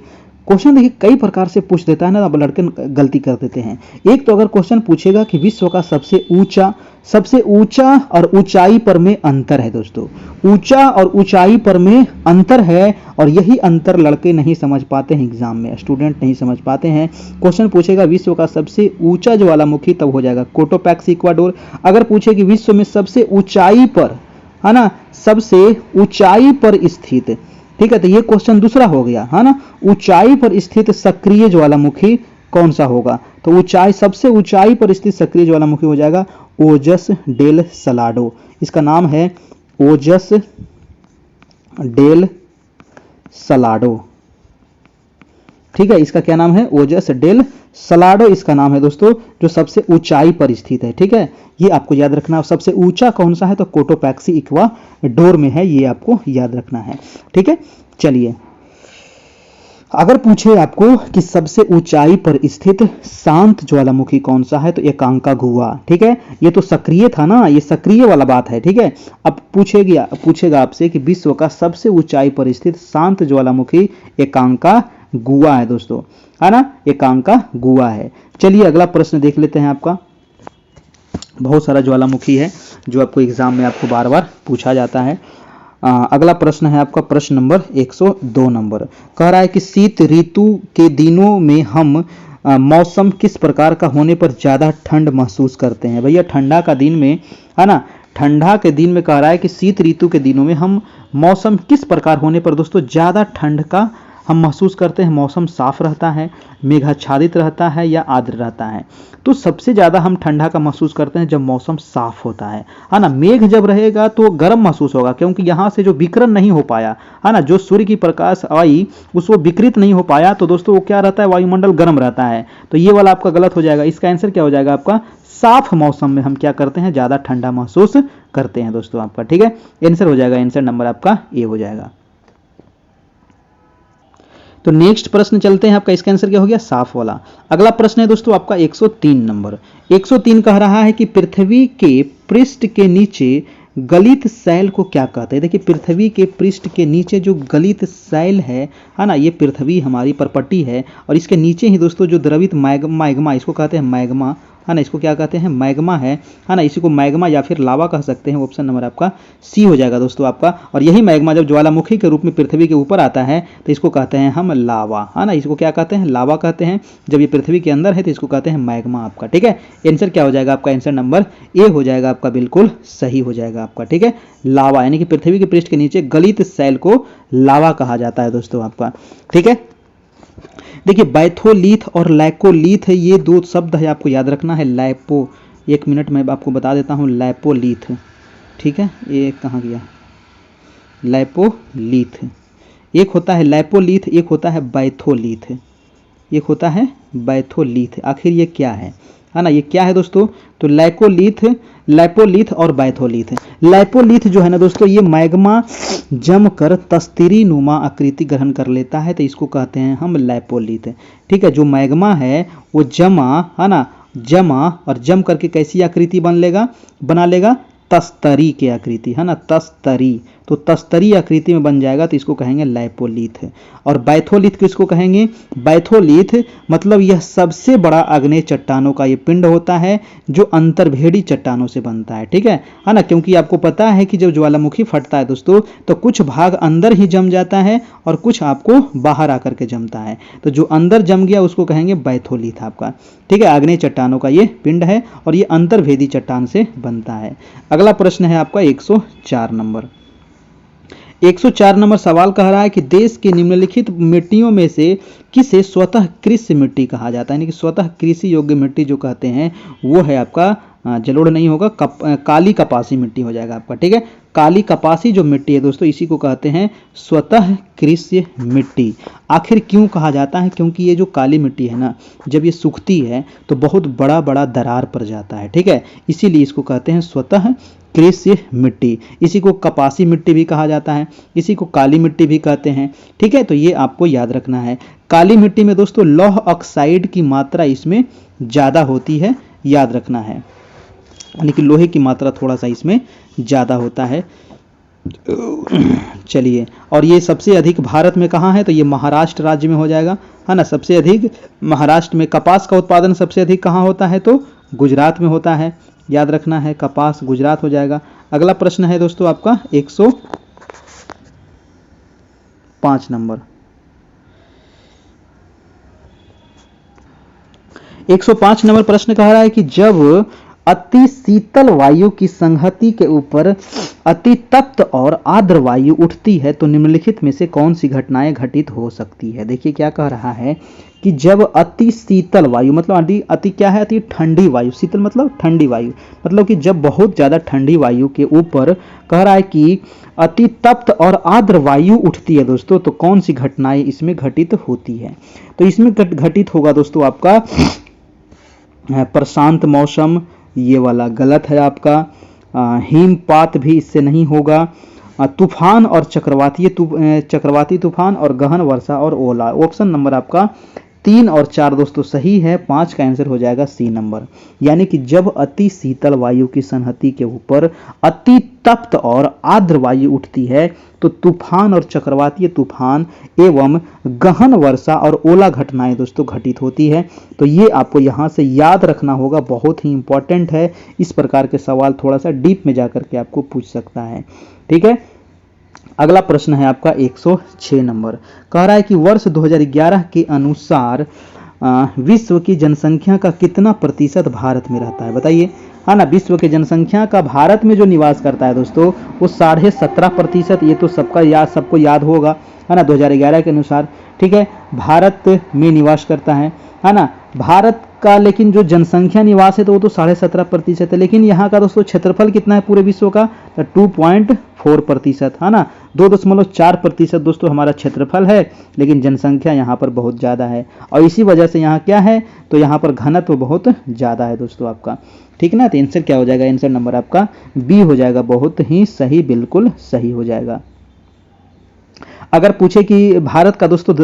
[SPEAKER 1] कई प्रकार से पूछ देता है ना, अब लड़के गलती कर देते हैं। एक तो अगर क्वेश्चन पूछेगा कि विश्व का सबसे ऊंचा और ऊंचाई पर में अंतर है दोस्तों, ऊंचा और ऊंचाई पर में अंतर है, और यही अंतर लड़के नहीं समझ पाते हैं, एग्जाम में स्टूडेंट नहीं समझ पाते हैं। क्वेश्चन पूछेगा विश्व का सबसे ऊंचा ज्वालामुखी, तब हो जाएगा कोटोपैक्सी इक्वाडोर। अगर पूछे कि विश्व में सबसे ऊंचाई पर, है ना, सबसे ऊंचाई पर स्थित, ठीक है, तो ये क्वेश्चन दूसरा हो गया, है ना, ऊंचाई पर स्थित सक्रिय ज्वालामुखी कौन सा होगा, तो ऊंचाई, सबसे ऊंचाई पर स्थित सक्रिय ज्वालामुखी हो जाएगा ओजस डेल सलाडो, इसका नाम है ओजस डेल सलाडो, ठीक है, इसका क्या नाम है, ओजस डेल सलाडो इसका नाम है दोस्तों, जो सबसे ऊंचाई पर स्थित है, ठीक है, ये आपको याद रखना है। सबसे ऊंचा कौन सा है, तो कोटोपैक्सी इक्वाडोर में है, ये आपको याद रखना है, ठीक है। चलिए अगर पूछे आपको कि सबसे ऊंचाई पर स्थित शांत ज्वालामुखी कौन सा है, तो एकांकागुआ, ठीक है, ये तो सक्रिय था ना, ये सक्रिय वाला बात है, ठीक है। अब पूछेगा आपसे कि विश्व का सबसे ऊंचाई पर स्थित शांत ज्वालामुखी एकांकागुआ है दोस्तों, है ना, एकांकागुआ है। चलिए अगला प्रश्न देख लेते हैं आपका, बहुत सारा ज्वालामुखी है जो आपको एग्जाम में आपको बार बार पूछा जाता है। अगला प्रश्न है आपका प्रश्न नंबर 102 नंबर। कह रहा है कि शीत ऋतु के दिनों में हम मौसम किस प्रकार का होने पर ज़्यादा ठंड महसूस करते हैं। भैया ठंडा का दिन में, है ना, ठंडा के दिन में कह रहा है कि शीत ऋतु के दिनों में हम मौसम किस प्रकार होने पर दोस्तों ज़्यादा ठंड का हम महसूस करते हैं। मौसम साफ रहता है, मेघाच्छादित रहता है, या आर्द्र रहता है। तो सबसे ज़्यादा हम ठंडा का महसूस करते हैं जब मौसम साफ होता है ना। मेघ जब रहेगा तो गर्म महसूस होगा, क्योंकि यहाँ से जो विकिरण नहीं हो पाया, है ना, जो सूर्य की प्रकाश आई उसको विकृत नहीं हो पाया, तो दोस्तों वो क्या रहता है, वायुमंडल गर्म रहता है। तो ये वाला आपका गलत हो जाएगा। इसका आंसर क्या हो जाएगा आपका, साफ मौसम में हम क्या करते हैं, ज़्यादा ठंडा महसूस करते हैं दोस्तों आपका, ठीक है। आंसर हो जाएगा, आंसर नंबर आपका ए हो जाएगा। तो नेक्स्ट प्रश्न चलते हैं आपका, इसका आंसर क्या हो गया, साफ वाला। अगला प्रश्न है दोस्तों आपका 103 नंबर। 103 कह रहा है कि पृथ्वी के पृष्ठ के नीचे गलित शैल को क्या कहते हैं। देखिए पृथ्वी के पृष्ठ के नीचे जो गलित शैल है ना, ये पृथ्वी हमारी परपट्टी है, और इसके नीचे ही दोस्तों जो द्रवित मैग्मा, इसको कहते हैं मैग्मा, है ना, इसको क्या कहते हैं, मैग्मा है ना, इसी को मैग्मा या फिर लावा कह सकते हैं। ऑप्शन नंबर आपका सी हो जाएगा दोस्तों आपका। और यही मैग्मा जब ज्वालामुखी के रूप में पृथ्वी के ऊपर आता है तो इसको कहते हैं हम लावा, है ना, इसको क्या कहते हैं, लावा कहते हैं। जब ये पृथ्वी के अंदर है तो इसको कहते हैं मैग्मा आपका, ठीक है। आंसर क्या हो जाएगा आपका, आंसर नंबर ए हो जाएगा आपका, बिल्कुल सही हो जाएगा आपका, ठीक है। लावा यानी कि पृथ्वी के पृष्ठ के नीचे गलित शैल को लावा कहा जाता है दोस्तों आपका, ठीक है। देखिए बैथोलीथ और लैकोलीथ, ये दो शब्द है आपको याद रखना है। लैपो, एक मिनट में आपको बता देता हूँ, लैपोलीथ, ठीक है, ये कहाँ गया, लैपोलीथ, एक होता है लैपोलिथ, एक होता है बैथोलिथ, एक होता है बैथोलिथ। आखिर ये क्या है ना, ये क्या है दोस्तों? तो लैपोलिथ और बैथोलिथ। लैपोलिथ जो है ना दोस्तों, ये मैग्मा जम कर तस्तरी नुमा आकृति ग्रहण कर लेता है, तो इसको कहते हैं हम लैपोलिथ। ठीक है, जो मैग्मा है वो जमा और जम करके कैसी आकृति बना लेगा? तस्तरी की आकृति, है ना, तस्तरी। तो तस्तरी आकृति में बन जाएगा, तो इसको कहेंगे लैपोलिथ। और बैथोलिथ किसको कहेंगे? बैथोलिथ मतलब यह सबसे बड़ा आग्नेय चट्टानों का ये पिंड होता है जो अंतर्भेदी चट्टानों से बनता है। ठीक है ना, क्योंकि आपको पता है कि जब ज्वालामुखी फटता है दोस्तों, तो कुछ भाग अंदर ही जम जाता है और कुछ आपको बाहर आकर के जमता है। तो जो अंदर जम गया उसको कहेंगे बैथोलिथ आपका। ठीक है, आग्नेय चट्टानों का ये पिंड है और ये अंतर्भेदी चट्टान से बनता है। अगला प्रश्न है आपका 104 नंबर। 104 नंबर सवाल कह रहा है कि देश की निम्नलिखित मिट्टियों में से किसे स्वतः कृषि मिट्टी कहा जाता है, यानी कि स्वतः कृषि योग्य मिट्टी जो कहते हैं वो है आपका जलोढ़ नहीं होगा, काली कपासी मिट्टी हो जाएगा आपका। ठीक है, काली कपासी जो मिट्टी है दोस्तों, इसी को कहते हैं स्वतः कृषि मिट्टी। आखिर क्यों कहा जाता है? क्योंकि ये जो काली मिट्टी है ना, जब ये सूखती है तो बहुत बड़ा बड़ा दरार पड़ जाता है। ठीक है, इसीलिए इसको कहते हैं स्वतः कृषि मिट्टी। इसी को कपासी मिट्टी भी कहा जाता है, इसी को काली मिट्टी भी कहते हैं। ठीक है, तो ये आपको याद रखना है। काली मिट्टी में दोस्तों लौह ऑक्साइड की मात्रा इसमें ज़्यादा होती है, याद रखना है, यानी कि लोहे की मात्रा थोड़ा सा इसमें ज़्यादा होता है। चलिए, और ये सबसे अधिक भारत में कहाँ है? तो ये महाराष्ट्र राज्य में हो जाएगा, है ना, सबसे अधिक महाराष्ट्र में। कपास का उत्पादन सबसे अधिक कहाँ होता है? तो गुजरात में होता है, याद रखना है, कपास गुजरात हो जाएगा। अगला प्रश्न है दोस्तों आपका 105 नंबर। 105 नंबर प्रश्न कह रहा है कि जब अति शीतल वायु की संहति के ऊपर अति तप्त और आर्द्र वायु उठती है तो निम्नलिखित में से कौन सी घटनाएं घटित हो सकती है? देखिए क्या कह रहा है कि जब अति शीतल वायु मतलब अति क्या है? अति ठंडी वायु। शीतल मतलब ठंडी वायु, मतलब कि जब बहुत ज्यादा ठंडी वायु के ऊपर कह रहा है कि अति तप्त और आर्द्र वायु उठती है दोस्तों, तो कौन सी घटनाएं इसमें घटित होती है? तो इसमें घटित होगा दोस्तों आपका प्रशांत मौसम, ये वाला गलत है आपका। हिमपात भी इससे नहीं होगा। तूफान और चक्रवाती तूफान और गहन वर्षा और ओला। ऑप्शन नंबर आपका 3 और 4 दोस्तों सही है, 5 का आंसर हो जाएगा सी नंबर। यानी कि जब अति शीतल वायु की संहति के ऊपर अति तप्त और आर्द्र वायु उठती है तो तूफान और चक्रवातीय तूफान एवं गहन वर्षा और ओला घटनाएं दोस्तों घटित होती है। तो ये आपको यहाँ से याद रखना होगा, बहुत ही इंपॉर्टेंट है। इस प्रकार के सवाल थोड़ा सा डीप में जाकर के आपको पूछ सकता है। ठीक है, अगला प्रश्न है आपका 106 नंबर। कह रहा है कि वर्ष 2011 के अनुसार विश्व की जनसंख्या का कितना प्रतिशत भारत में रहता है? बताइए, है ना, विश्व की जनसंख्या का भारत में जो निवास करता है दोस्तों वो 17.5%। ये तो सबको याद होगा, है ना, 2011 के अनुसार। ठीक है, भारत में निवास करता है ना भारत का। लेकिन जो जनसंख्या निवास है तो वो तो 17.5% है। लेकिन यहाँ का दोस्तों क्षेत्रफल कितना है पूरे विश्व का? 2.4%, है ना, 2.4% दोस्तों हमारा क्षेत्रफल है, लेकिन जनसंख्या यहाँ पर बहुत ज़्यादा है। और इसी वजह से यहाँ क्या है? तो यहाँ पर घनत्व बहुत ज़्यादा है दोस्तों आपका। ठीक ना, तो आंसर क्या हो जाएगा? आंसर नंबर आपका बी हो जाएगा, बहुत ही सही, बिल्कुल सही हो जाएगा। अगर पूछे कि भारत का दोस्तों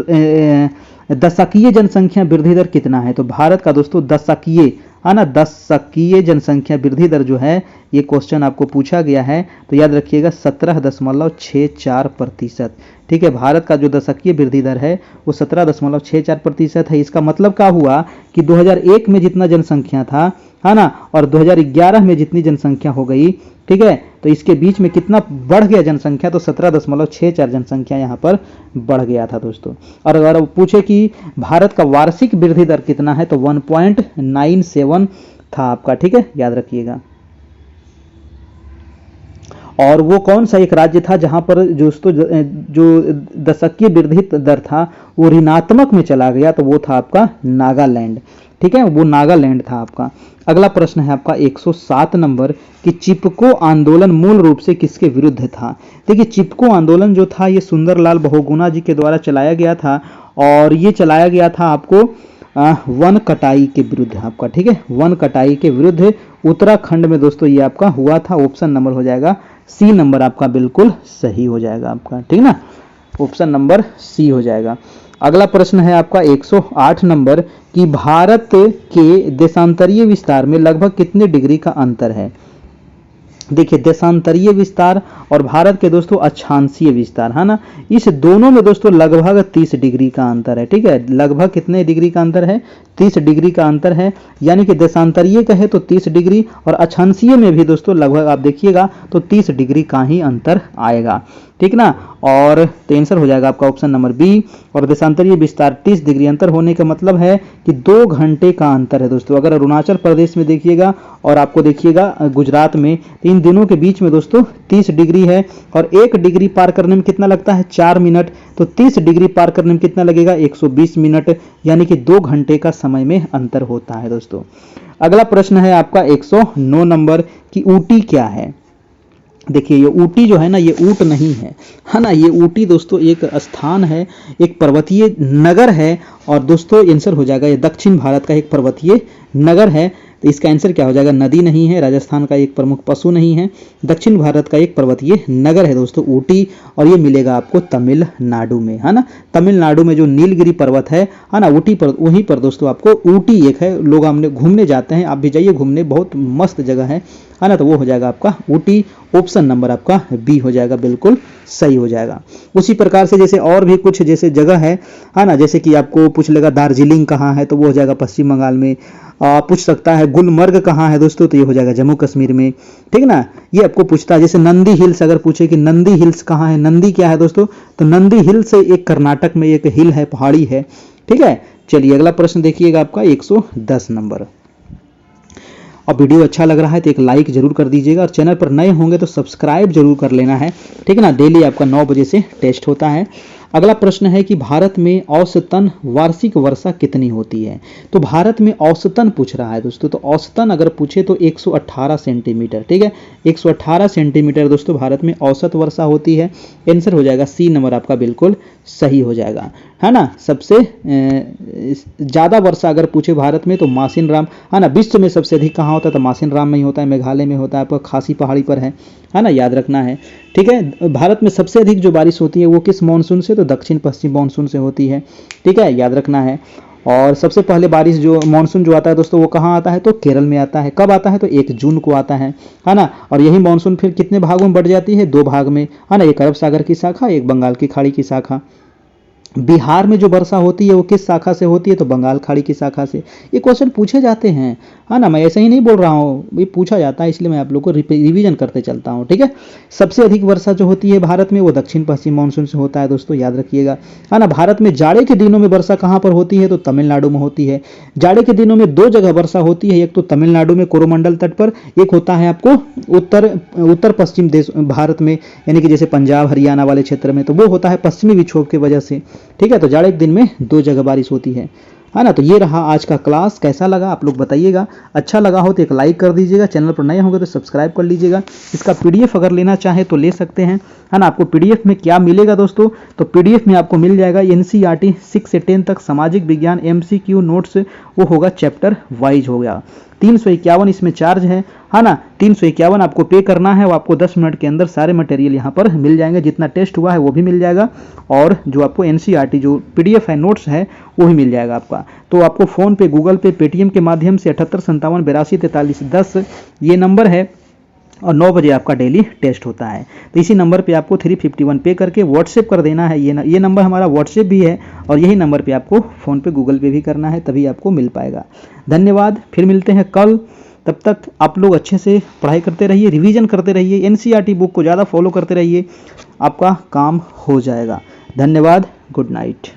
[SPEAKER 1] दशकीय जनसंख्या वृद्धि दर कितना है, तो भारत का दोस्तों दशकीय, है ना, दशकीय जनसंख्या वृद्धि दर जो है, ये क्वेश्चन आपको पूछा गया है, तो याद रखिएगा 17.64%। ठीक है, भारत का जो दशकीय वृद्धि दर है वो 17.64% है। इसका मतलब क्या हुआ कि 2001 में जितना जनसंख्या था, है ना, और 2011 में जितनी जनसंख्या हो गई, ठीक है, तो इसके बीच में कितना बढ़ गया जनसंख्या? तो 17.64 जनसंख्या यहाँ पर बढ़ गया था दोस्तों। और अगर पूछे कि भारत का वार्षिक वृद्धि दर कितना है, तो 1.97 था आपका। ठीक है, याद रखिएगा। और वो कौन सा एक राज्य था जहां पर दोस्तों जो दशकीय वृद्धि दर था वो ऋणात्मक में चला गया? तो वो था आपका नागालैंड। ठीक है, वो नागालैंड था आपका। अगला प्रश्न है आपका 107 नंबर कि चिपको आंदोलन मूल रूप से किसके विरुद्ध था। देखिए चिपको आंदोलन जो था ये सुंदरलाल बहुगुणा जी के द्वारा चलाया गया था और ये चलाया गया था आपको वन कटाई के विरुद्ध आपका, ठीक है, वन कटाई के विरुद्ध उत्तराखंड में दोस्तों ये आपका हुआ था। ऑप्शन नंबर हो जाएगा सी नंबर आपका बिल्कुल सही हो जाएगा आपका, ठीक ना, ऑप्शन नंबर सी हो जाएगा। अगला प्रश्न है आपका 108 नंबर कि भारत के देशांतरीय विस्तार में लगभग कितने डिग्री का अंतर है। देखिए देशांतरीय विस्तार और भारत के दोस्तों अक्षांशीय विस्तार है ना, इस दोनों में दोस्तों लगभग 30 डिग्री का अंतर है, ठीक है, लगभग कितने डिग्री का अंतर है, 30 डिग्री का अंतर है। यानी कि देशांतरीय कहे तो 30 डिग्री और अक्षांशीय में भी दोस्तों लगभग आप देखिएगा तो 30 डिग्री का ही अंतर आएगा, ठीक ना। और तो आंसर हो जाएगा आपका ऑप्शन नंबर बी। और देशांतरीय विस्तार 30 डिग्री अंतर होने का मतलब है कि 2 घंटे का अंतर है दोस्तों। अगर अरुणाचल प्रदेश में देखिएगा और आपको देखिएगा गुजरात में, तो इन दिनों के बीच में दोस्तों 30 डिग्री है और 1 डिग्री पार करने में कितना लगता है 4 मिनट, तो 30 डिग्री पार करने में कितना लगेगा 120 मिनट, यानी कि 2 घंटे का समय में अंतर होता है दोस्तों। अगला प्रश्न है आपका 109 नंबर कि ऊटी क्या है। देखिए ये ऊटी जो है ना ये ऊट नहीं है ना, ये ऊटी दोस्तों एक स्थान है, एक पर्वतीय नगर है और दोस्तों आंसर हो जाएगा ये दक्षिण भारत का एक पर्वतीय नगर है। तो इसका आंसर क्या हो जाएगा, नदी नहीं है, राजस्थान का एक प्रमुख पशु नहीं है, दक्षिण भारत का एक पर्वतीय नगर है दोस्तों ऊटी। और ये मिलेगा आपको तमिलनाडु में, है ना, तमिलनाडु में जो नीलगिरी पर्वत है ना, ऊटी पर, वहीं पर दोस्तों आपको ऊटी एक है, लोग हमने घूमने जाते हैं, आप भी जाइए घूमने, बहुत मस्त जगह है ना, तो वो हो जाएगा आपका ऊटी। ऑप्शन नंबर आपका बी हो जाएगा बिल्कुल सही हो जाएगा। उसी प्रकार से जैसे और भी कुछ जैसे जगह है ना, जैसे कि आपको पूछ लेगा दार्जिलिंग कहाँ है, तो वो हो जाएगा पश्चिम बंगाल में। पूछ सकता है गुलमर्ग कहाँ है दोस्तों, तो ये हो जाएगा जम्मू कश्मीर में, ठीक ना। ये आपको पूछता है जैसे नंदी हिल्स, अगर पूछे कि नंदी हिल्स कहाँ है, नंदी क्या है दोस्तों, तो नंदी हिल्स एक कर्नाटक में एक हिल है, पहाड़ी है, ठीक है। चलिए अगला प्रश्न देखिएगा आपका 110 नंबर। और वीडियो अच्छा लग रहा है तो एक लाइक जरूर कर दीजिएगा और चैनल पर नए होंगे तो सब्सक्राइब जरूर कर लेना है, ठीक है ना। डेली आपका 9 बजे से टेस्ट होता है। अगला प्रश्न है कि भारत में औसतन वार्षिक वर्षा कितनी होती है। तो भारत में औसतन पूछ रहा है दोस्तों, तो औसतन अगर पूछे तो 118 सेंटीमीटर, ठीक है, 118 सेंटीमीटर दोस्तों भारत में औसत वर्षा होती है। आंसर हो जाएगा सी नंबर आपका बिल्कुल सही हो जाएगा, है ना। सबसे ज़्यादा वर्षा अगर पूछे भारत में तो मासिन राम, है ना, विश्व में सबसे अधिक कहाँ होता है तो मासिन राम में ही होता है, मेघालय में होता है, आपका खासी पहाड़ी पर है ना, याद रखना है, ठीक है। भारत में सबसे अधिक जो बारिश होती है वो किस मानसून से, तो दक्षिण पश्चिम मानसून से होती है, ठीक है, याद रखना है। और सबसे पहले बारिश जो मानसून जो आता है दोस्तों वो कहाँ आता है, तो केरल में आता है। कब आता है, तो 1 जून को आता है ना। और यही मानसून फिर कितने भागों में बढ़ जाती है, 2 भाग में, है ना, एक अरब सागर की शाखा, एक बंगाल की खाड़ी की शाखा। बिहार में जो वर्षा होती है वो किस शाखा से होती है, तो बंगाल खाड़ी की शाखा से। ये क्वेश्चन पूछे जाते हैं, है ना, मैं ऐसे ही नहीं बोल रहा हूँ, ये पूछा जाता है, इसलिए मैं आप लोग को रिवीजन करते चलता हूँ, ठीक है। सबसे अधिक वर्षा जो होती है भारत में वो दक्षिण पश्चिम मानसून से होता है दोस्तों, याद रखिएगा, है ना। भारत में जाड़े के दिनों में वर्षा कहाँ पर होती है, तो तमिलनाडु में होती है। जाड़े के दिनों में 2 जगह वर्षा होती है, एक तो तमिलनाडु में कोरोमंडल तट पर, एक होता है आपको उत्तर पश्चिम देश भारत में, यानी कि जैसे पंजाब हरियाणा वाले क्षेत्र में, तो वो होता है पश्चिमी विक्षोभ की वजह से, ठीक है। तो जाड़े के दिन में 2 जगह बारिश होती है ना। तो ये रहा आज का क्लास, कैसा लगा आप लोग बताइएगा, अच्छा लगा हो तो एक लाइक कर दीजिएगा, चैनल पर नए होंगे तो सब्सक्राइब कर लीजिएगा। इसका पीडीएफ अगर लेना चाहे तो ले सकते हैं, है ना। आपको पीडीएफ में क्या मिलेगा दोस्तों, तो पीडीएफ में आपको मिल जाएगा एनसीईआरटी 6 से 10 तक सामाजिक विज्ञान एमसीक्यू नोट्स, वो होगा चैप्टर वाइज हो गया। 351 इसमें चार्ज है ना, 351 आपको पे करना है, वो आपको 10 मिनट के अंदर सारे मटेरियल यहाँ पर मिल जाएंगे, जितना टेस्ट हुआ है वो भी मिल जाएगा और जो आपको एनसीईआरटी जो पीडीएफ है नोट्स है वो भी मिल जाएगा आपका। तो आपको फ़ोन पे, गूगल पे, पेटीएम के माध्यम से 78 57 82 43 10 ये नंबर है और 9 बजे आपका डेली टेस्ट होता है। तो इसी नंबर पे आपको 351 पे करके व्हाट्सएप कर देना है। ये नंबर हमारा व्हाट्सएप भी है और यही नंबर पे आपको फ़ोन पे, गूगल पे भी करना है, तभी आपको मिल पाएगा। धन्यवाद, फिर मिलते हैं कल। तब तक आप लोग अच्छे से पढ़ाई करते रहिए, रिवीजन करते रहिए, एनसीईआरटी बुक को ज़्यादा फॉलो करते रहिए, आपका काम हो जाएगा। धन्यवाद, गुड नाइट।